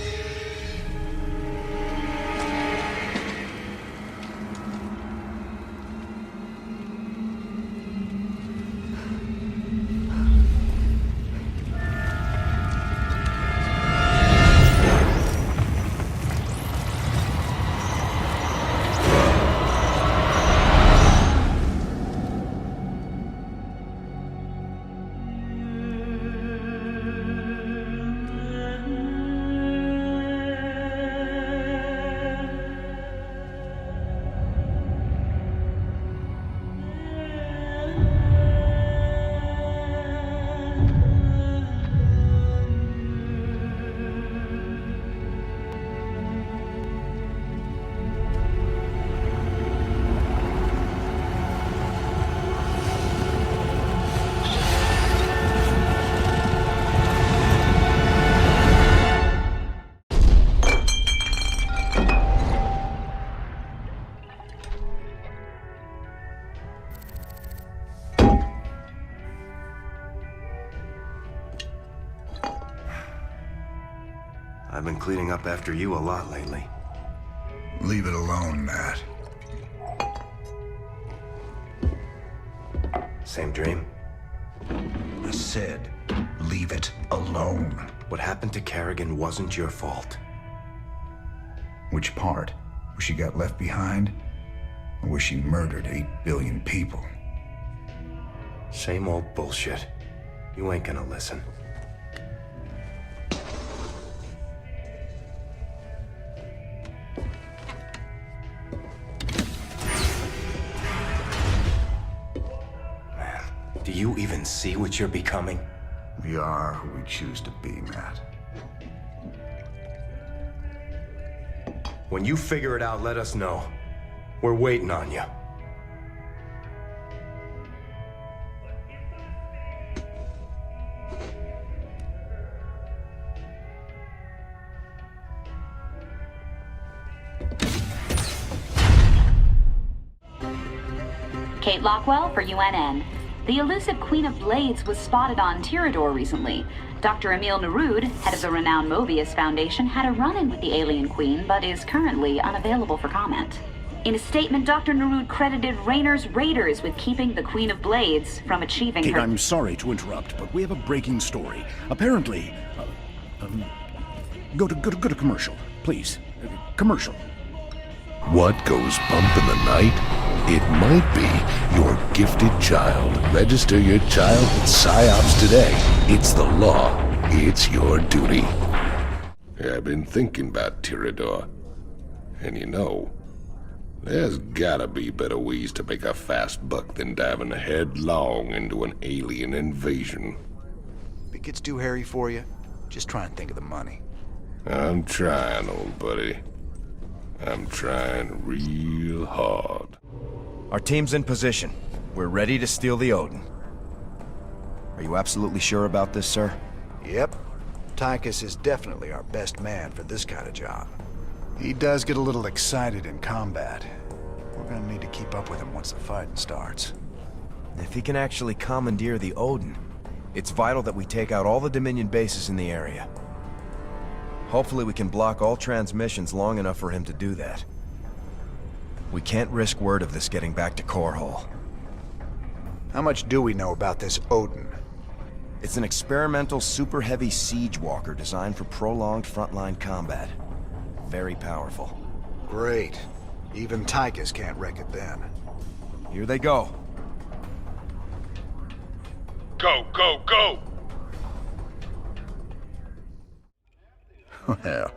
I've been cleaning up after you a lot lately. Leave it alone, Matt. Same dream? I said, leave it alone. What happened to Kerrigan wasn't your fault. Which part? Where she got left behind? Or where she murdered 8 billion people? Same old bullshit. You ain't gonna listen. Do you even see what you're becoming? We are who we choose to be, Matt. When you figure it out, let us know. We're waiting on you. Kate Lockwell for UNN. The elusive Queen of Blades was spotted on Tirador recently. Dr. Emil Nerud, head of the renowned Mobius Foundation, had a run-in with the alien queen, but is currently unavailable for comment. In a statement, Dr. Nerud credited Raynor's raiders with keeping the Queen of Blades from achieving Kate, her... I'm sorry to interrupt, but we have a breaking story. Apparently, go to commercial, please. Commercial. What goes bump in the night? It might be your gifted child. Register your child with PsyOps today. It's the law. It's your duty. Yeah, I've been thinking about Tirador. And you know, there's gotta be better ways to make a fast buck than diving headlong into an alien invasion. If it gets too hairy for you, just try and think of the money. I'm trying, old buddy. I'm trying real hard. Our team's in position. We're ready to steal the Odin. Are you absolutely sure about this, sir? Yep. Tychus is definitely our best man for this kind of job. He does get a little excited in combat. We're gonna need to keep up with him once the fighting starts. If he can actually commandeer the Odin, it's vital that we take out all the Dominion bases in the area. Hopefully we can block all transmissions long enough for him to do that. We can't risk word of this getting back to Core Hall. How much do we know about this Odin? It's an experimental super heavy siege walker designed for prolonged frontline combat. Very powerful. Great. Even Tychus can't wreck it then. Here they go. Go, go, go! Well,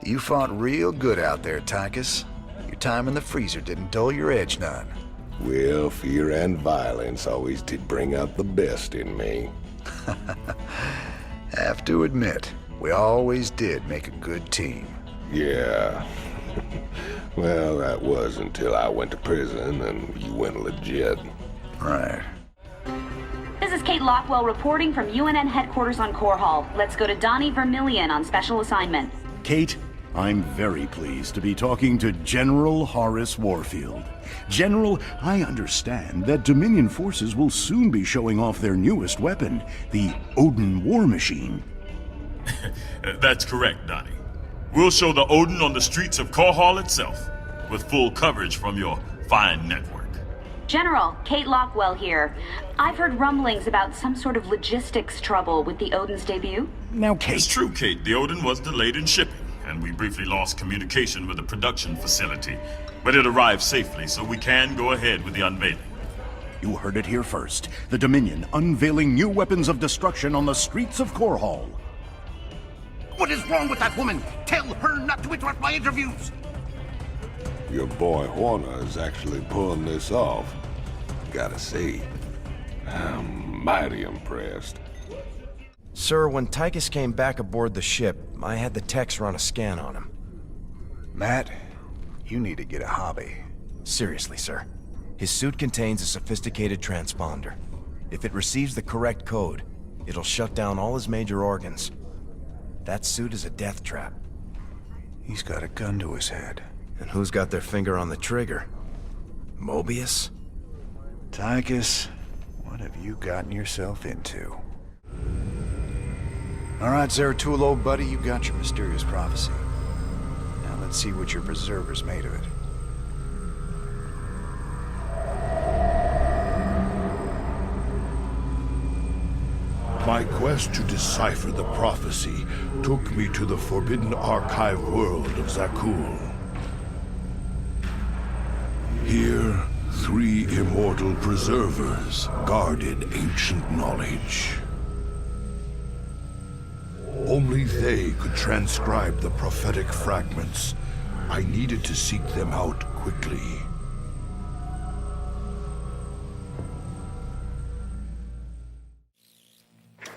you fought real good out there, Tychus. Your time in the freezer didn't dull your edge none. Well, fear and violence always did bring out the best in me. Have to admit, we always did make a good team. Yeah. Well, that was until I went to prison and you went legit. Right. This is Kate Lockwell reporting from UNN headquarters on Core Hall. Let's go to Donnie Vermillion on special assignment. Kate, I'm very pleased to be talking to General Horace Warfield. General, I understand that Dominion forces will soon be showing off their newest weapon, the Odin War Machine. That's correct, Donnie. We'll show the Odin on the streets of Korhal itself, with full coverage from your fine network. General, Kate Lockwell here. I've heard rumblings about some sort of logistics trouble with the Odin's debut. Now, Kate... It's true, Kate. The Odin was delayed in shipping, and we briefly lost communication with the production facility. But it arrived safely, so we can go ahead with the unveiling. You heard it here first. The Dominion unveiling new weapons of destruction on the streets of Korhal. What is wrong with that woman? Tell her not to interrupt my interviews! Your boy Horner is actually pulling this off. Gotta say, I'm mighty impressed. Sir, when Tychus came back aboard the ship, I had the techs run a scan on him. Matt, you need to get a hobby. Seriously, sir. His suit contains a sophisticated transponder. If it receives the correct code, it'll shut down all his major organs. That suit is a death trap. He's got a gun to his head. And who's got their finger on the trigger? Mobius? Tychus, what have you gotten yourself into? All right, Zeratul, old buddy, you got your mysterious prophecy. Now let's see what your preserver's made of it. My quest to decipher the prophecy took me to the forbidden archive world of Zakul. Here, 3 immortal preservers guarded ancient knowledge. Only they could transcribe the prophetic fragments. I needed to seek them out quickly.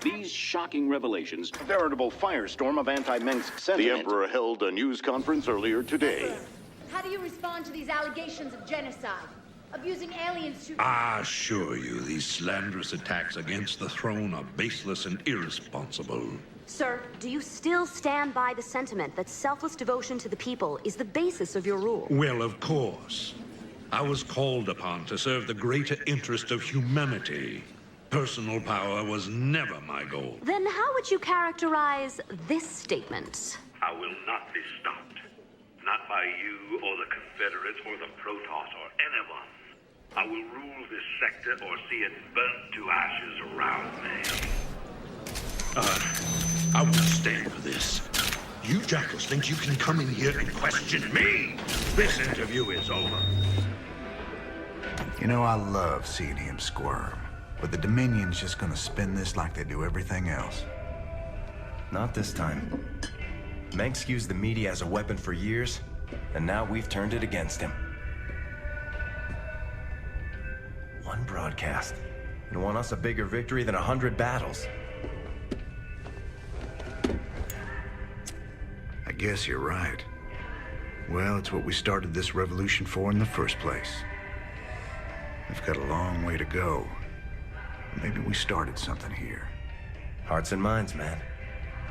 These shocking revelations, a veritable firestorm of anti-Mengsk sentiment. The Emperor held a news conference earlier today. How do you respond to these allegations of genocide? Abusing aliens to... I assure you, these slanderous attacks against the throne are baseless and irresponsible. Sir, do you still stand by the sentiment that selfless devotion to the people is the basis of your rule? Well, of course. I was called upon to serve the greater interest of humanity. Personal power was never my goal. Then how would you characterize this statement? I will not be stopped. Not by you or the Confederates or the Protoss or anyone. I will rule this sector or see it burnt to ashes around me. I won't stand for this. You jackals think you can come in here and question me? This interview is over. You know, I love seeing him squirm. But the Dominion's just gonna spin this like they do everything else. Not this time. Mengsk used the media as a weapon for years, and now we've turned it against him. One broadcast. And won us a bigger victory than 100 battles. I guess you're right. Well, it's what we started this revolution for in the first place. We've got a long way to go. Maybe we started something here. Hearts and minds, man.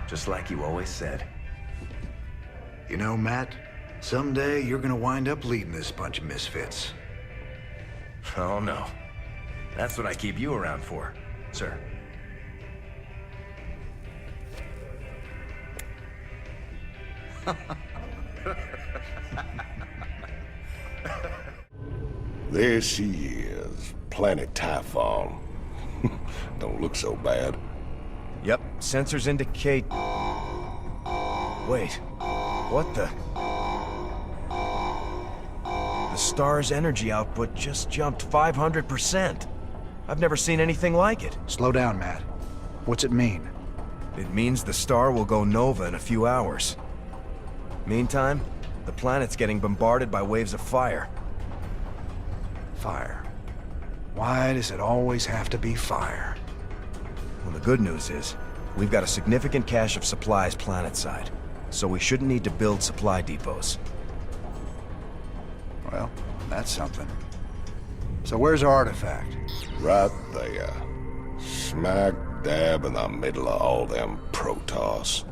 Just like you always said. You know, Matt, someday you're gonna wind up leading this bunch of misfits. Oh, no. That's what I keep you around for, sir. There she is, Planet Typhon. Don't look so bad. Yep, sensors indicate... Wait, what the... The star's energy output just jumped 500%. I've never seen anything like it. Slow down, Matt. What's it mean? It means the star will go nova in a few hours. Meantime, the planet's getting bombarded by waves of fire. Fire. Why does it always have to be fire? Well, the good news is, we've got a significant cache of supplies planetside, so we shouldn't need to build supply depots. Well, that's something. So where's our artifact? Right there. Smack dab in the middle of all them Protoss.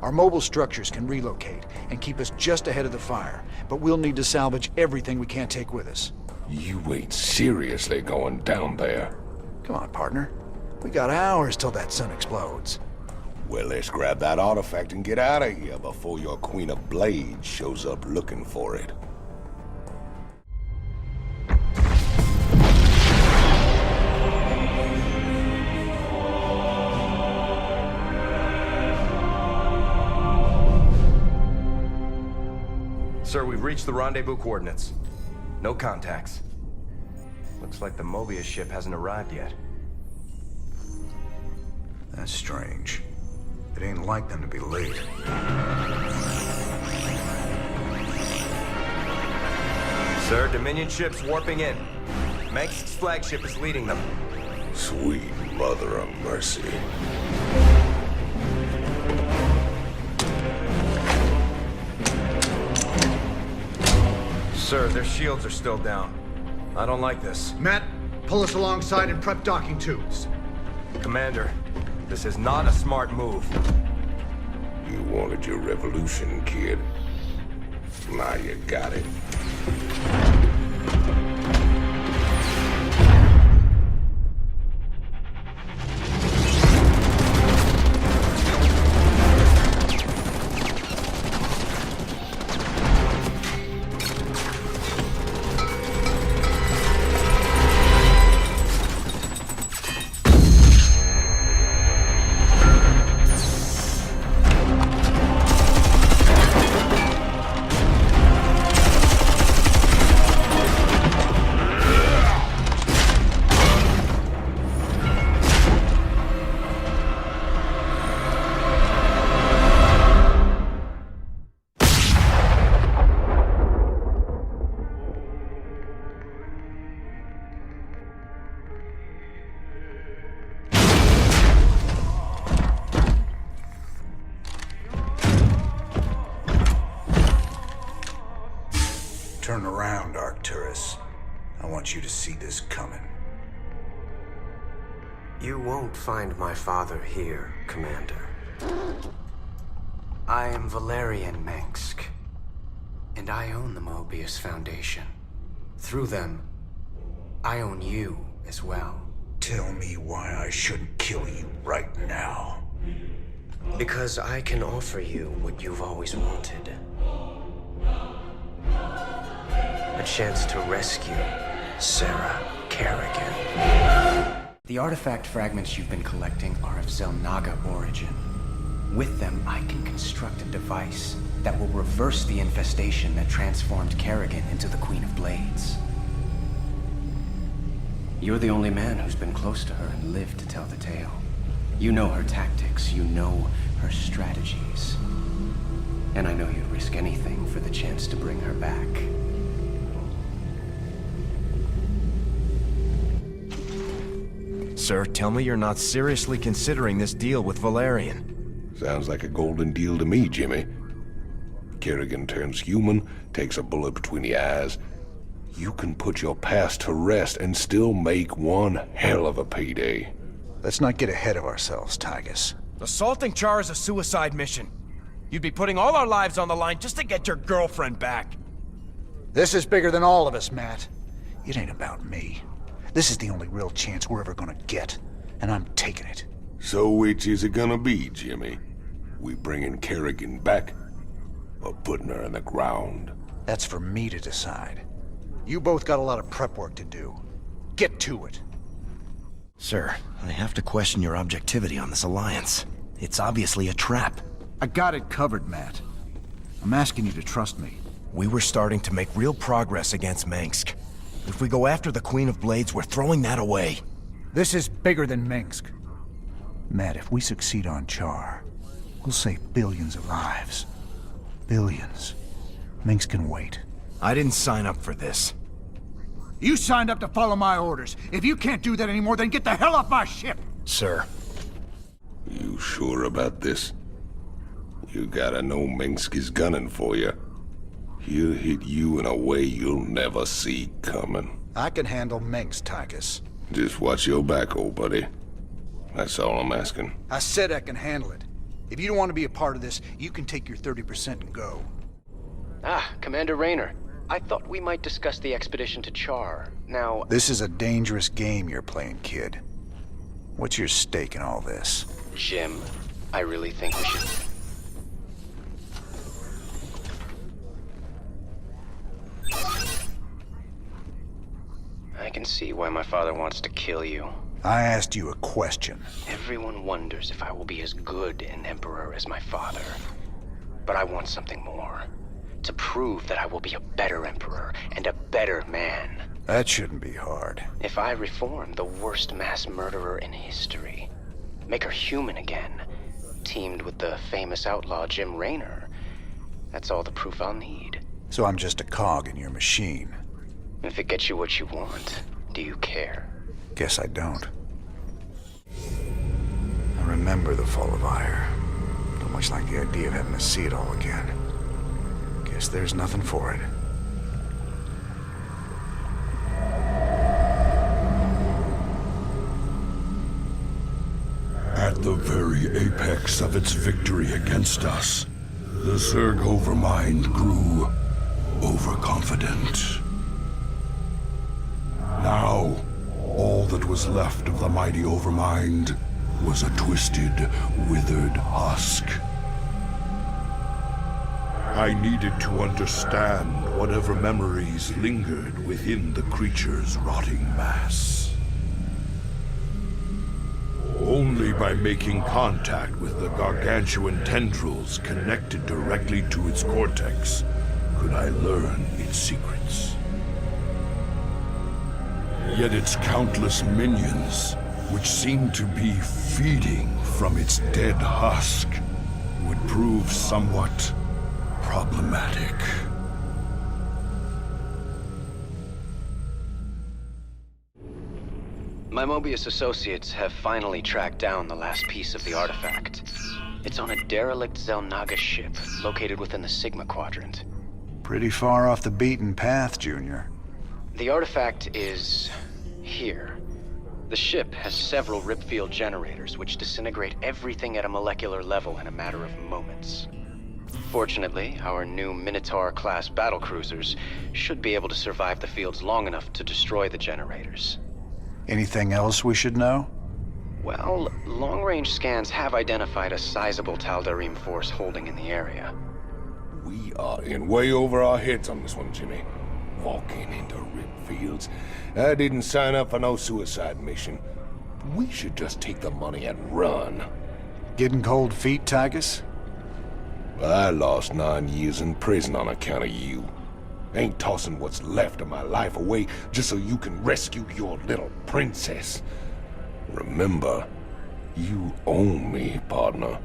Our mobile structures can relocate and keep us just ahead of the fire, but we'll need to salvage everything we can't take with us. You ain't seriously going down there. Come on, partner. We got hours till that sun explodes. Well, let's grab that artifact and get out of here before your Queen of Blades shows up looking for it. Sir, we've reached the rendezvous coordinates. No contacts. Looks like the Mobius ship hasn't arrived yet. That's strange. It ain't like them to be late. Sir, Dominion ship's warping in. Mengsk's flagship is leading them. Sweet mother of mercy. Sir, their shields are still down. I don't like this. Matt, pull us alongside and prep docking tubes. Commander, this is not a smart move. You wanted your revolution, kid. Now you got it. Turn around, Arcturus. I want you to see this coming. You won't find my father here, Commander. I am Valerian Mengsk, and I own the Mobius Foundation. Through them, I own you as well. Tell me why I shouldn't kill you right now. Because I can offer you what you've always wanted. A chance to rescue Sarah Kerrigan. The artifact fragments you've been collecting are of Zelnaga origin. With them, I can construct a device that will reverse the infestation that transformed Kerrigan into the Queen of Blades. You're the only man who's been close to her and lived to tell the tale. You know her tactics, you know her strategies. And I know you'd risk anything for the chance to bring her back. Sir, tell me you're not seriously considering this deal with Valerian. Sounds like a golden deal to me, Jimmy. Kerrigan turns human, takes a bullet between the eyes. You can put your past to rest and still make one hell of a payday. Let's not get ahead of ourselves, Tygus. Assaulting Char is a suicide mission. You'd be putting all our lives on the line just to get your girlfriend back. This is bigger than all of us, Matt. It ain't about me. This is the only real chance we're ever gonna get, and I'm taking it. So which is it gonna be, Jimmy? We bringing Kerrigan back, or putting her in the ground? That's for me to decide. You both got a lot of prep work to do. Get to it. Sir, I have to question your objectivity on this alliance. It's obviously a trap. I got it covered, Matt. I'm asking you to trust me. We were starting to make real progress against Mengsk. If we go after the Queen of Blades, we're throwing that away. This is bigger than Mengsk. Matt, if we succeed on Char, we'll save billions of lives. Billions. Mengsk can wait. I didn't sign up for this. You signed up to follow my orders. If you can't do that anymore, then get the hell off my ship! Sir. You sure about this? You gotta know Mengsk is gunning for you. He'll hit you in a way you'll never see coming. I can handle Mengsk, Tygus. Just watch your back, old buddy. That's all I'm asking. I said I can handle it. If you don't want to be a part of this, you can take your 30% and go. Ah, Commander Rayner. I thought we might discuss the expedition to Char. Now... This is a dangerous game you're playing, kid. What's your stake in all this? Jim, I really think we should... I can see why my father wants to kill you. I asked you a question. Everyone wonders if I will be as good an emperor as my father. But I want something more. To prove that I will be a better emperor and a better man. That shouldn't be hard. If I reform the worst mass murderer in history, make her human again, teamed with the famous outlaw Jim Raynor, that's all the proof I'll need. So I'm just a cog in your machine. If it gets you what you want, do you care? Guess I don't. I remember the Fall of Ire. Don't much like the idea of having to see it all again. Guess there's nothing for it. At the very apex of its victory against us, the Zerg Overmind grew overconfident. Now, all that was left of the mighty Overmind was a twisted, withered husk. I needed to understand whatever memories lingered within the creature's rotting mass. Only by making contact with the gargantuan tendrils connected directly to its cortex could I learn its secrets. Yet its countless minions, which seemed to be feeding from its dead husk, would prove somewhat problematic. My Mobius associates have finally tracked down the last piece of the artifact. It's on a derelict Zelnaga ship located within the Sigma Quadrant. Pretty far off the beaten path, Junior. The artifact is... here. The ship has several ripfield generators which disintegrate everything at a molecular level in a matter of moments. Fortunately, our new Minotaur-class battlecruisers should be able to survive the fields long enough to destroy the generators. Anything else we should know? Well, long-range scans have identified a sizable Tal'Darim force holding in the area. We are in way over our heads on this one, Jimmy. Walking into ripfields. I didn't sign up for no suicide mission. We should just take the money and run. Getting cold feet, Tygus? I lost 9 years in prison on account of you. Ain't tossing what's left of my life away just so you can rescue your little princess. Remember, you own me, partner.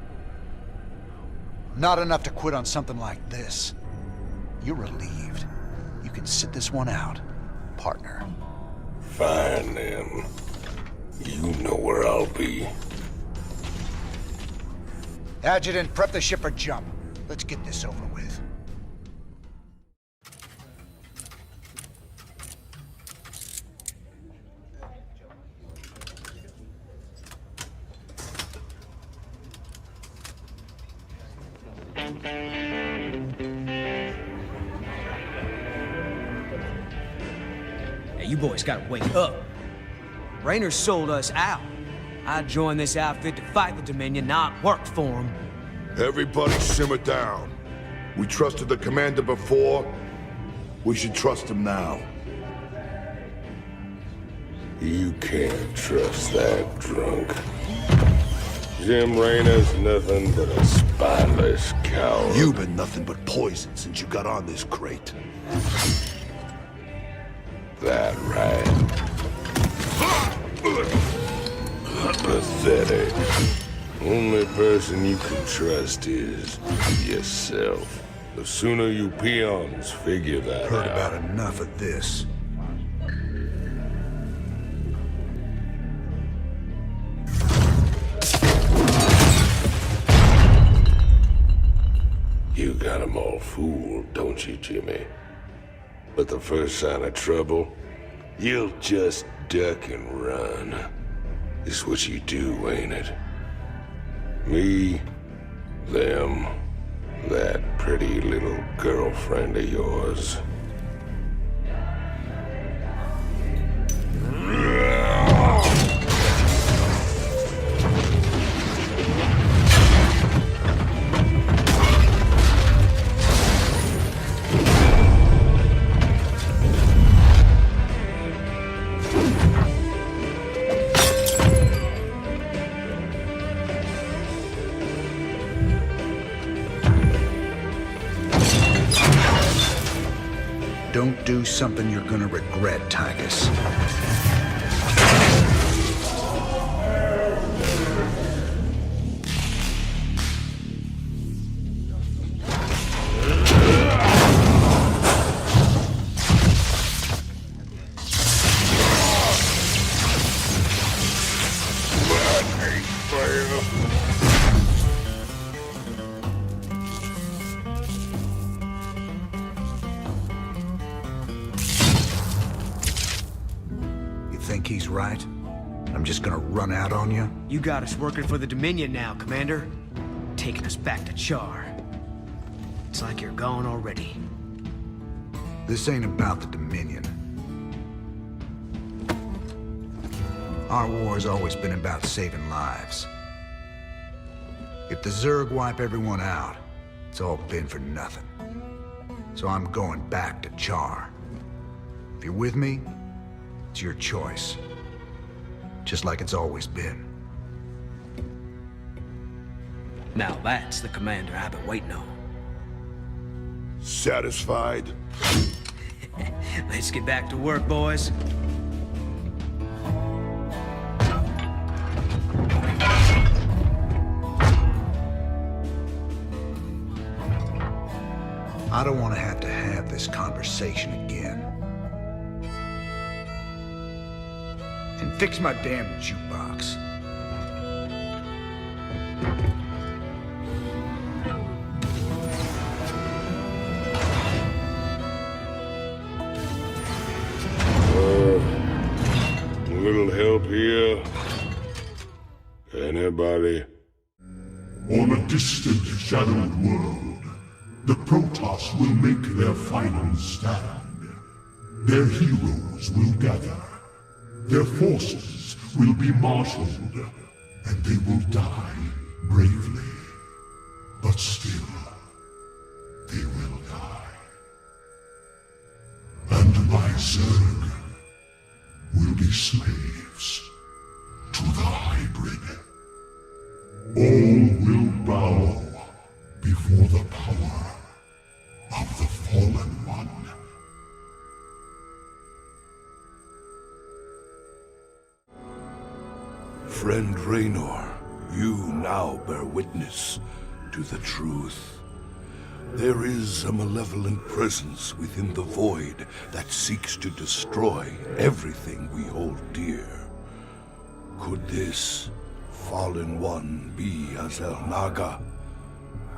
Not enough to quit on something like this. You're relieved. You can sit this one out, partner. Fine, then. You know where I'll be. Adjutant, prep the ship for jump. Let's get this over with. Hey, you boys gotta wake up. Raynor sold us out. I joined this outfit to fight the Dominion, not work for him. Everybody simmer down. We trusted the commander before. We should trust him now. You can't trust that drunk. Jim Raynor's nothing but a spineless coward. You've been nothing but poison since you got on this crate. That right. Pathetic. Only person you can trust is yourself. The sooner you peons figure that Heard out. about enough of this. You got 'em all fooled, don't you, Jimmy? But the first sign of trouble, you'll just duck and run. It's what you do, ain't it? Me, Them. That pretty little girlfriend of yours. Don't do something you're gonna regret, Tigus. Think he's right? I'm just gonna run out on you? You got us working for the Dominion now, Commander. Taking us back to Char. It's like you're gone already. This ain't about the Dominion. Our war's always been about saving lives. If the Zerg wipe everyone out, it's all been for nothing. So I'm going back to Char. If you're with me, it's your choice. Just like it's always been. Now that's the commander I've been waiting on. Satisfied? Let's get back to work, boys. I don't want to have this conversation again. And fix my damn jukebox. A little help here? Anybody? On a distant, shadowed world, the Protoss will make their final stand. Their heroes will gather. Their forces will be marshaled, and they will die bravely. But still, they will die. And my Zerg will be slaves to the hybrid. All will bow before the power of the Fallen One. Friend Raynor, you now bear witness to the truth. There is a malevolent presence within the void that seeks to destroy everything we hold dear. Could this fallen one be Azel Naga?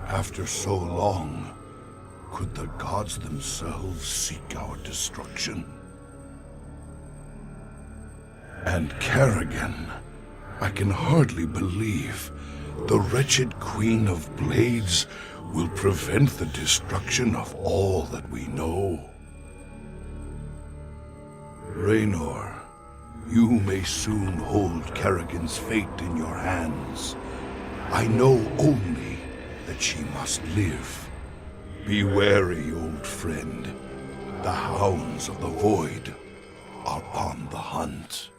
After so long, could the gods themselves seek our destruction? And Kerrigan, I can hardly believe the wretched Queen of Blades will prevent the destruction of all that we know. Raynor, you may soon hold Kerrigan's fate in your hands. I know only that she must live. Be wary, old friend. The hounds of the void are on the hunt.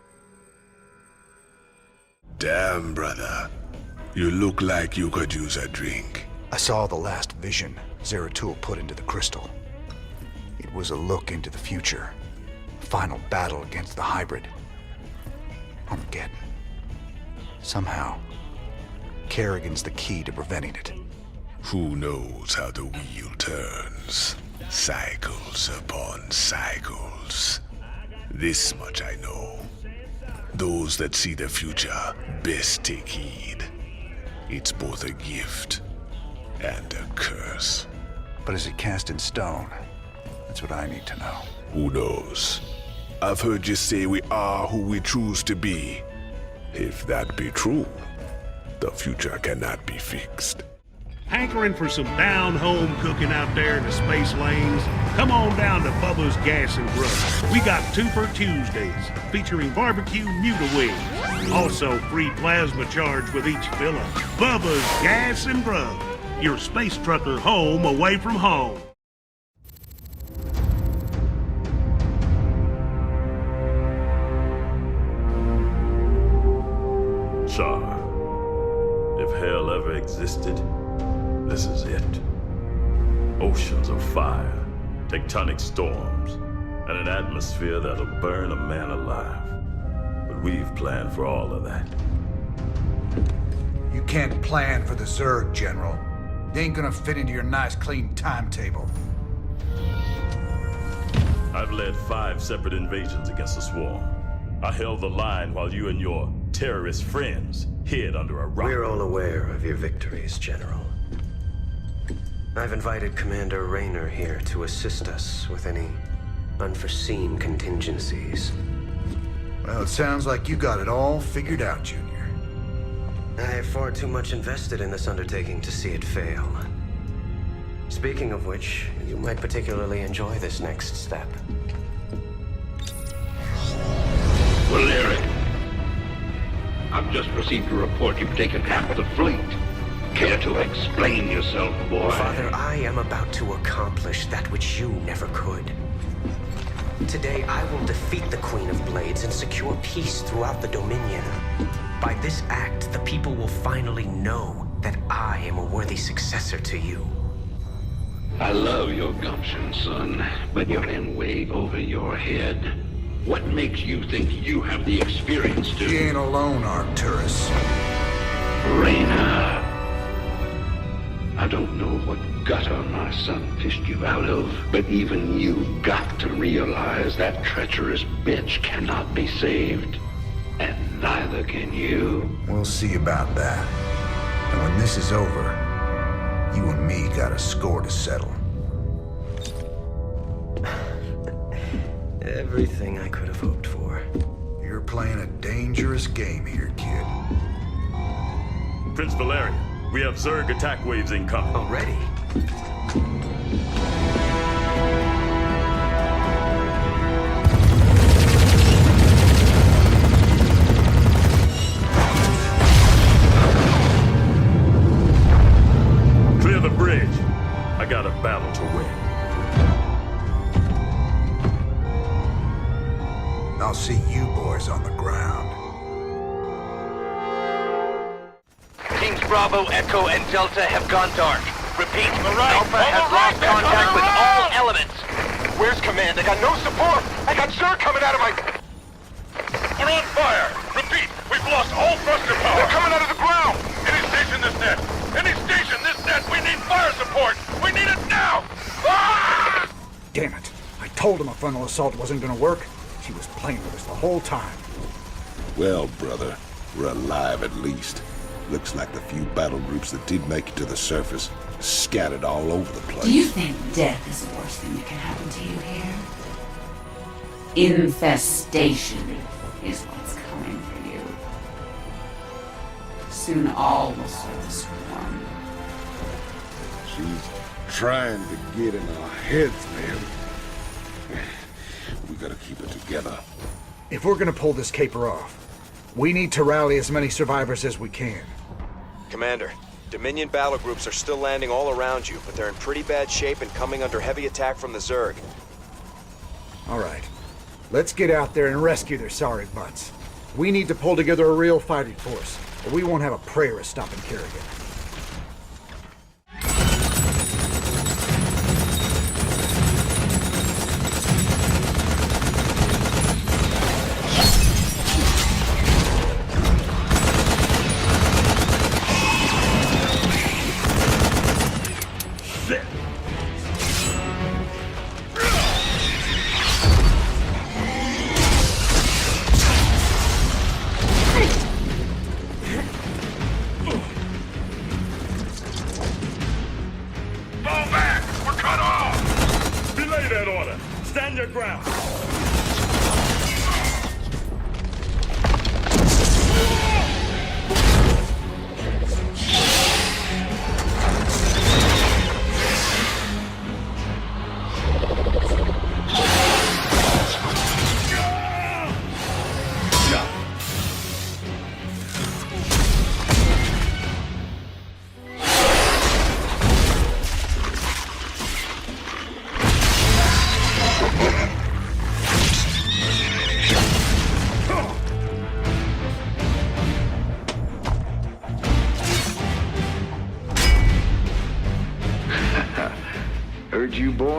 Damn, brother. You look like you could use a drink. I saw the last vision Zeratul put into the crystal. It was a look into the future. A final battle against the hybrid. Armageddon. Somehow, Kerrigan's the key to preventing it. Who knows how the wheel turns? Cycles upon cycles. This much I know. Those that see the future best take heed. It's both a gift and a curse. But is it cast in stone? That's what I need to know. Who knows? I've heard you say we are who we choose to be. If that be true, the future cannot be fixed. Hankering for some down-home cooking out there in the space lanes? Come on down to Bubba's Gas and Grub. We got Twofer Tuesdays, featuring barbecue Muta wings. Also, free plasma charge with each fill-up. Bubba's Gas and Grub. Your space trucker home away from home. Char, if hell ever existed, this is it. Oceans of fire, tectonic storms, and an atmosphere that'll burn a man alive. But we've planned for all of that. You can't plan for the Zerg, General. They ain't gonna fit into your nice, clean timetable. I've led 5 separate invasions against the Swarm. I held the line while you and your terrorist friends hid under a rock. We're all aware of your victories, General. I've invited Commander Raynor here to assist us with any unforeseen contingencies. Well, it sounds like you got it all figured out, Junior. I have far too much invested in this undertaking to see it fail. Speaking of which, you might particularly enjoy this next step. Valerian, I've just received a report you've taken half the fleet. Care to explain yourself, boy? Father, I am about to accomplish that which you never could. Today, I will defeat the Queen of Blades and secure peace throughout the Dominion. By this act, the people will finally know that I am a worthy successor to you. I love your gumption, son, but you're in way over your head. What makes you think you have the experience to... He ain't alone, Arcturus. Raynor. I don't know what gutter my son fished you out of, but even you got to realize that treacherous bitch cannot be saved. And neither can you. We'll see about that. And when this is over, you and me got a score to settle. Everything I could have hoped for. You're playing a dangerous game here, kid. Prince Valerian, we have Zerg attack waves incoming. Already? Clear the bridge. I got a battle to win. I'll see you boys on the ground. Teams Bravo, Echo, and Delta have gone dark. Repeat, Alpha has lost contact with all elements. Where's command? I got no support. I got Zerg coming out of my... We're on fire! Repeat, we've lost all thruster power! They're coming out of the ground! Any station this net! Any station this net! We need fire support! We need it now! Ah! Damn it. I told him a frontal assault wasn't gonna work. She was playing with us the whole time. Well, brother, we're alive at least. Looks like the few battle groups that did make it to the surface scattered all over the place. Do you think death is the worst thing that can happen to you here? Infestation is what's coming for you. Soon all will serve the Swarm. She's trying to get in our heads, man. We gotta keep it together. If we're gonna pull this caper off, we need to rally as many survivors as we can. Commander, Dominion battle groups are still landing all around you, but they're in pretty bad shape and coming under heavy attack from the Zerg. All right. Let's get out there and rescue their sorry butts. We need to pull together a real fighting force, or we won't have a prayer of stopping Kerrigan. Stand your ground!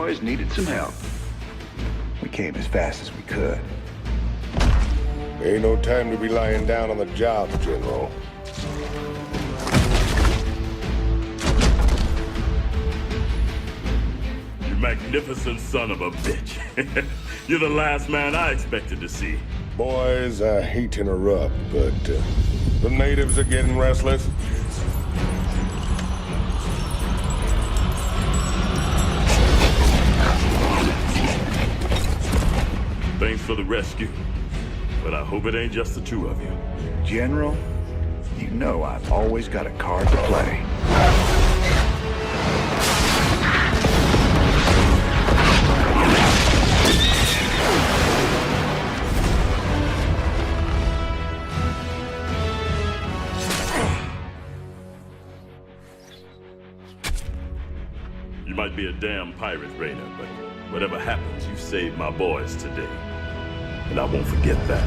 boys needed some help. We came as fast as we could. Ain't no time to be lying down on the job, General. You magnificent son of a bitch. You're the last man I expected to see. Boys, I hate to interrupt, but the natives are getting restless. Thanks for the rescue, but I hope it ain't just the two of you. General, you know I've always got a card to play. You might be a damn pirate, Raynor, but whatever happens, you saved my boys today. And I won't forget that.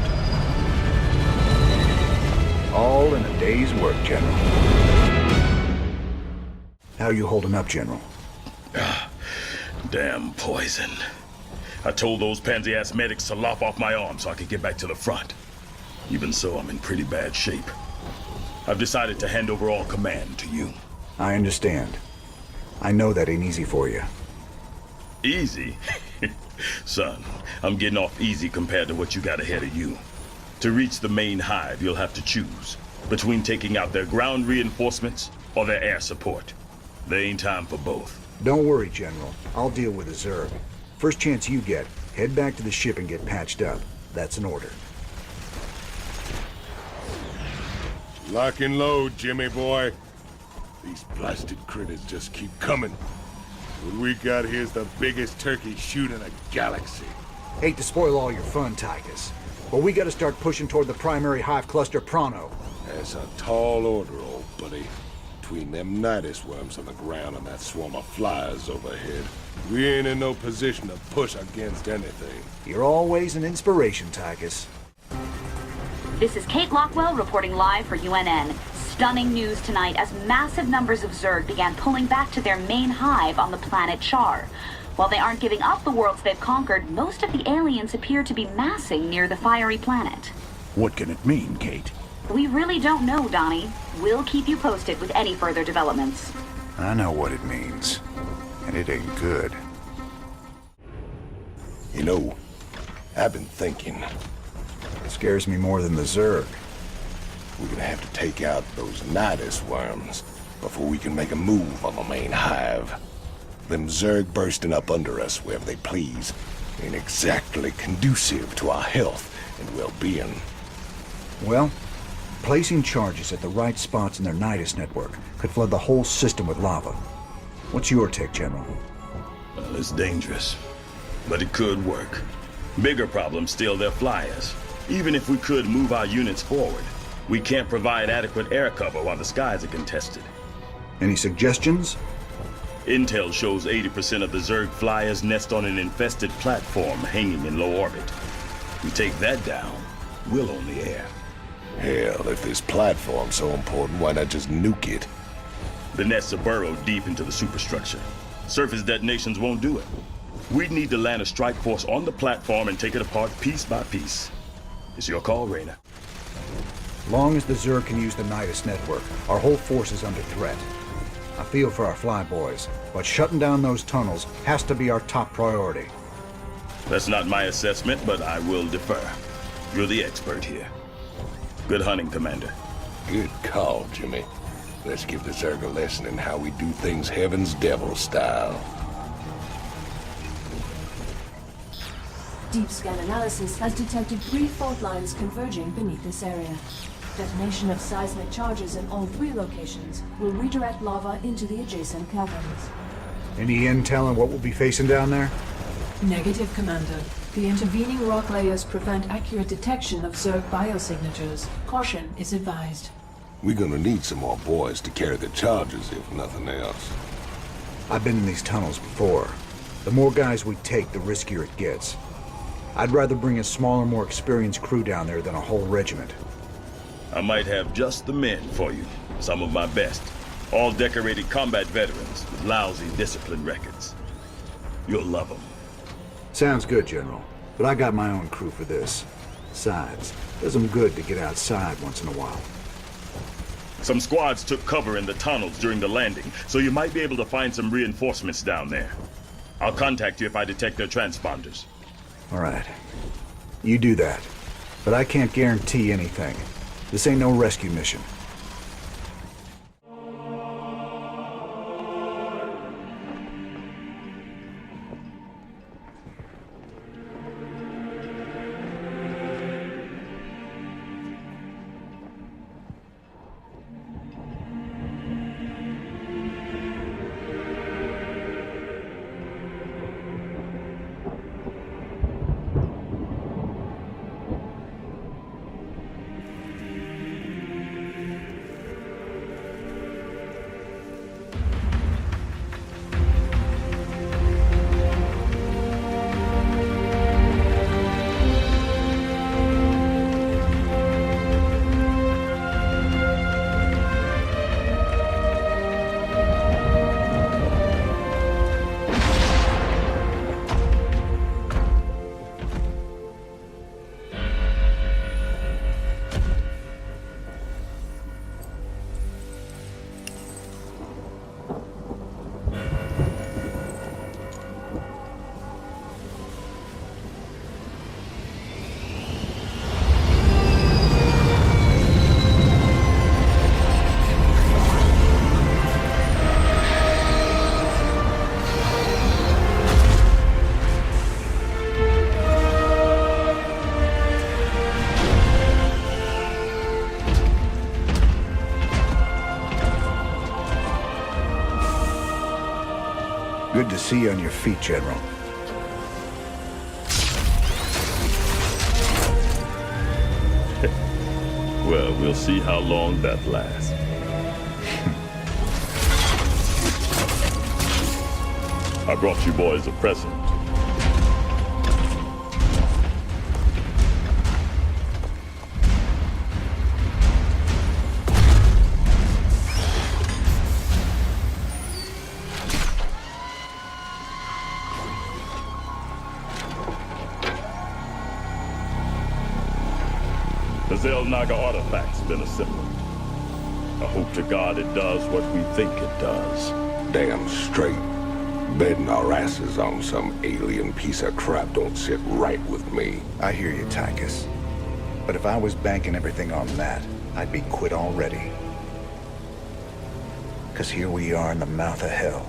All in a day's work, General. How you holding up, General? Damn poison. I told those pansy-ass medics to lop off my arm so I could get back to the front. Even so, I'm in pretty bad shape. I've decided to hand over all command to you. I understand. I know that ain't easy for you. Easy? Son, I'm getting off easy compared to what you got ahead of you. To reach the main hive, you'll have to choose between taking out their ground reinforcements or their air support. There ain't time for both. Don't worry, General. I'll deal with the Zerg. First chance you get, head back to the ship and get patched up. That's an order. Lock and load, Jimmy boy. These blasted critters just keep coming. What we got here's the biggest turkey shoot in a galaxy. Hate to spoil all your fun, Tychus, but we gotta start pushing toward the primary hive cluster pronto. That's a tall order, old buddy. Between them nidus worms on the ground and that swarm of flies overhead, we ain't in no position to push against anything. You're always an inspiration, Tychus. This is Kate Lockwell reporting live for UNN. Stunning news tonight as massive numbers of Zerg began pulling back to their main hive on the planet Char. While they aren't giving up the worlds they've conquered, most of the aliens appear to be massing near the fiery planet. What can it mean, Kate? We really don't know, Donnie. We'll keep you posted with any further developments. I know what it means, and it ain't good. You know, I've been thinking. It scares me more than the Zerg. We're gonna have to take out those nidus worms before we can make a move on the main hive. Them Zerg bursting up under us wherever they please ain't exactly conducive to our health and well-being. Well, placing charges at the right spots in their nidus network could flood the whole system with lava. What's your take, General? Well, it's dangerous, but it could work. Bigger problem still their flyers. Even if we could move our units forward, we can't provide adequate air cover while the skies are contested. Any suggestions? Intel shows 80% of the Zerg flyers nest on an infested platform hanging in low orbit. We take that down, we'll own the air. Hell, if this platform's so important, why not just nuke it? The nests are burrowed deep into the superstructure. Surface detonations won't do it. We'd need to land a strike force on the platform and take it apart piece by piece. It's your call, Raynor. Long as the Zerg can use the nidus network, our whole force is under threat. I feel for our flyboys, but shutting down those tunnels has to be our top priority. That's not my assessment, but I will defer. You're the expert here. Good hunting, Commander. Good call, Jimmy. Let's give the Zerg a lesson in how we do things Heaven's Devil style. Deep scan analysis has detected 3 fault lines converging beneath this area. Detonation of seismic charges in all 3 locations will redirect lava into the adjacent caverns. Any intel on what we'll be facing down there? Negative, Commander. The intervening rock layers prevent accurate detection of Zerg biosignatures. Caution is advised. We're gonna need some more boys to carry the charges, if nothing else. I've been in these tunnels before. The more guys we take, the riskier it gets. I'd rather bring a smaller, more experienced crew down there than a whole regiment. I might have just the men for you. Some of my best. All decorated combat veterans with lousy discipline records. You'll love them. Sounds good, General. But I got my own crew for this. Besides, does them good to get outside once in a while. Some squads took cover in the tunnels during the landing, so you might be able to find some reinforcements down there. I'll contact you if I detect their transponders. All right. You do that. But I can't guarantee anything. This ain't no rescue mission. Good to see you on your feet, General. Well, we'll see how long that lasts. I brought you boys a present. The Zelnaga artifact's been assembled. I hope to God it does what we think it does. Damn straight. Betting our asses on some alien piece of crap don't sit right with me. I hear you, Tychus. But if I was banking everything on that, I'd be quit already. 'Cause here we are in the mouth of hell.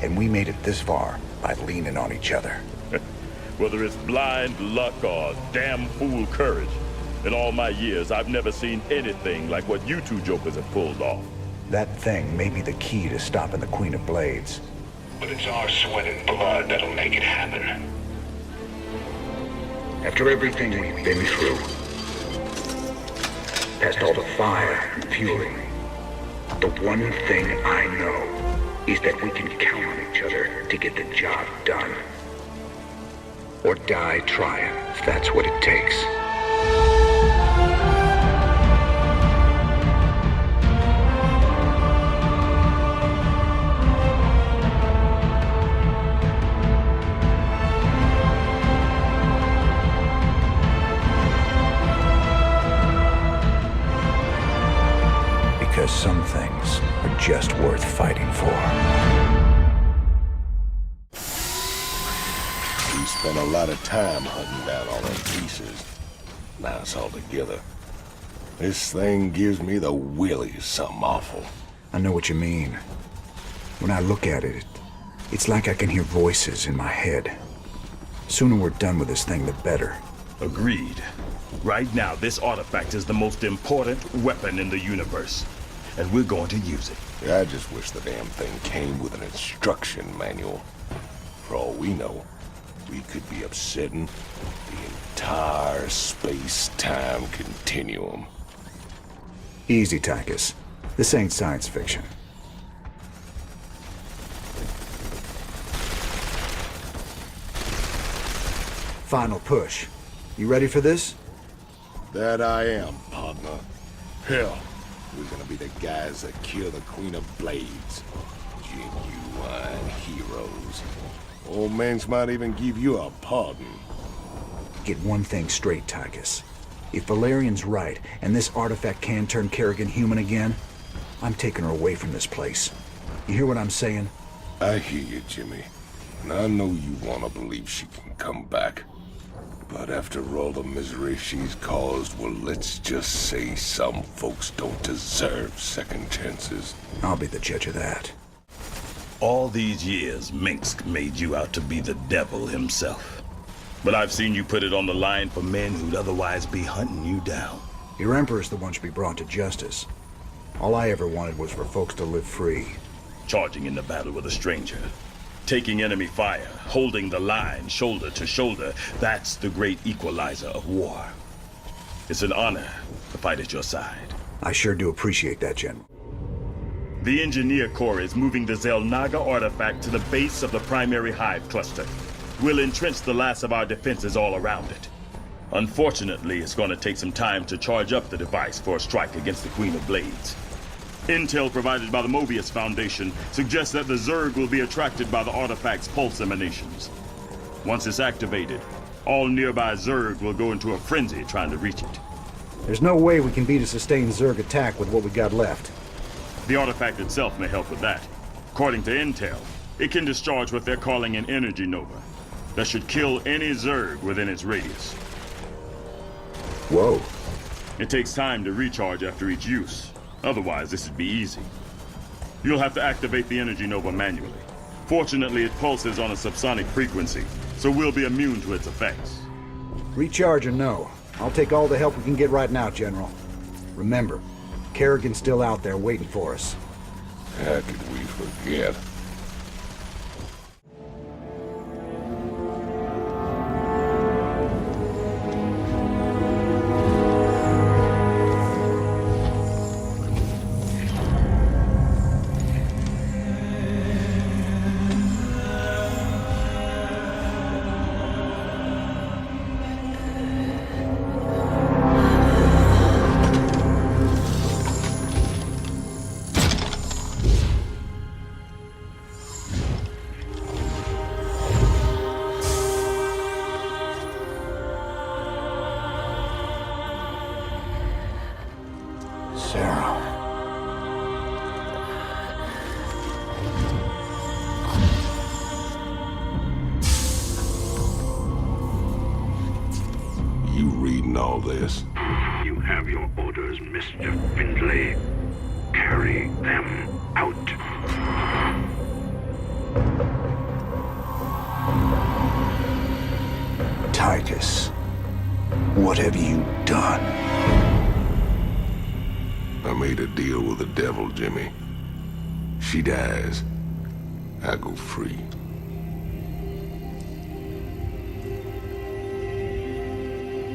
And we made it this far by leaning on each other. Whether it's blind luck or damn fool courage, in all my years, I've never seen anything like what you two jokers have pulled off. That thing may be the key to stopping the Queen of Blades. But it's our sweat and blood that'll make it happen. After everything we've been through, past all the fire and fury, the one thing I know is that we can count on each other to get the job done. Or die trying, if that's what it takes. Because some things are just worth fighting for. We spent a lot of time hunting down all them pieces. Now it's all together. This thing gives me the willies, something awful. I know what you mean. When I look at it, it's like I can hear voices in my head. Sooner we're done with this thing, the better. Agreed. Right now, this artifact is the most important weapon in the universe. And we're going to use it. I just wish the damn thing came with an instruction manual. For all we know, we could be upsetting the entire space-time continuum. Easy, Tychus. This ain't science fiction. Final push. You ready for this? That I am, partner. Hell, we're gonna be the guys that kill the Queen of Blades. Genuine. Why, heroes. Old Manx might even give you a pardon. Get one thing straight, Tychus. If Valerian's right, and this artifact can turn Kerrigan human again, I'm taking her away from this place. You hear what I'm saying? I hear you, Jimmy. And I know you want to believe she can come back. But after all the misery she's caused, well, let's just say some folks don't deserve second chances. I'll be the judge of that. All these years, Minsk made you out to be the devil himself. But I've seen you put it on the line for men who'd otherwise be hunting you down. Your Emperor's the one should be brought to justice. All I ever wanted was for folks to live free. Charging in the battle with a stranger. Taking enemy fire, holding the line shoulder to shoulder, that's the great equalizer of war. It's an honor to fight at your side. I sure do appreciate that, General. The Engineer Corps is moving the Zelnaga artifact to the base of the primary hive cluster. We'll entrench the last of our defenses all around it. Unfortunately, it's going to take some time to charge up the device for a strike against the Queen of Blades. Intel provided by the Mobius Foundation suggests that the Zerg will be attracted by the artifact's pulse emanations. Once it's activated, all nearby Zerg will go into a frenzy trying to reach it. There's no way we can beat a sustained Zerg attack with what we got left. The artifact itself may help with that. According to Intel, it can discharge what they're calling an energy nova that should kill any Zerg within its radius. Whoa. It takes time to recharge after each use. Otherwise, this would be easy. You'll have to activate the energy nova manually. Fortunately, it pulses on a subsonic frequency, so we'll be immune to its effects. Recharge or no, I'll take all the help we can get right now, General. Remember, Kerrigan's still out there waiting for us. How could we forget? All this. You have your orders, Mr. Findlay. Carry them out. Titus, what have you done? I made a deal with the devil, Jimmy. She dies, I go free.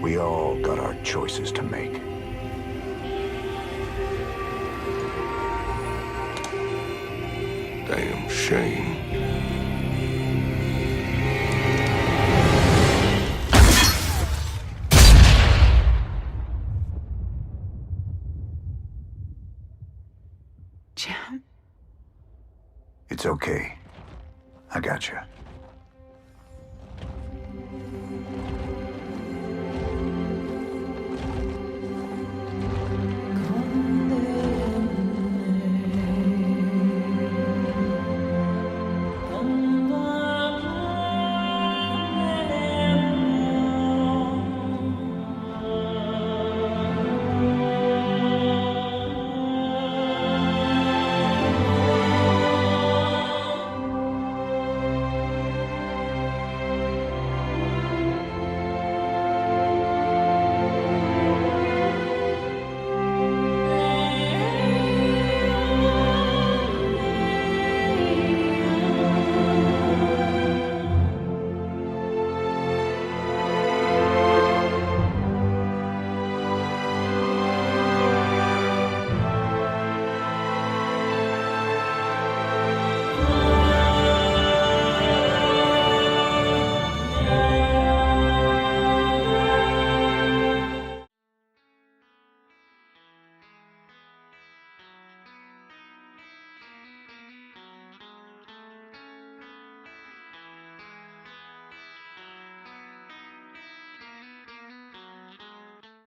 We all got our choices to make. Damn shame. It's okay. I got you.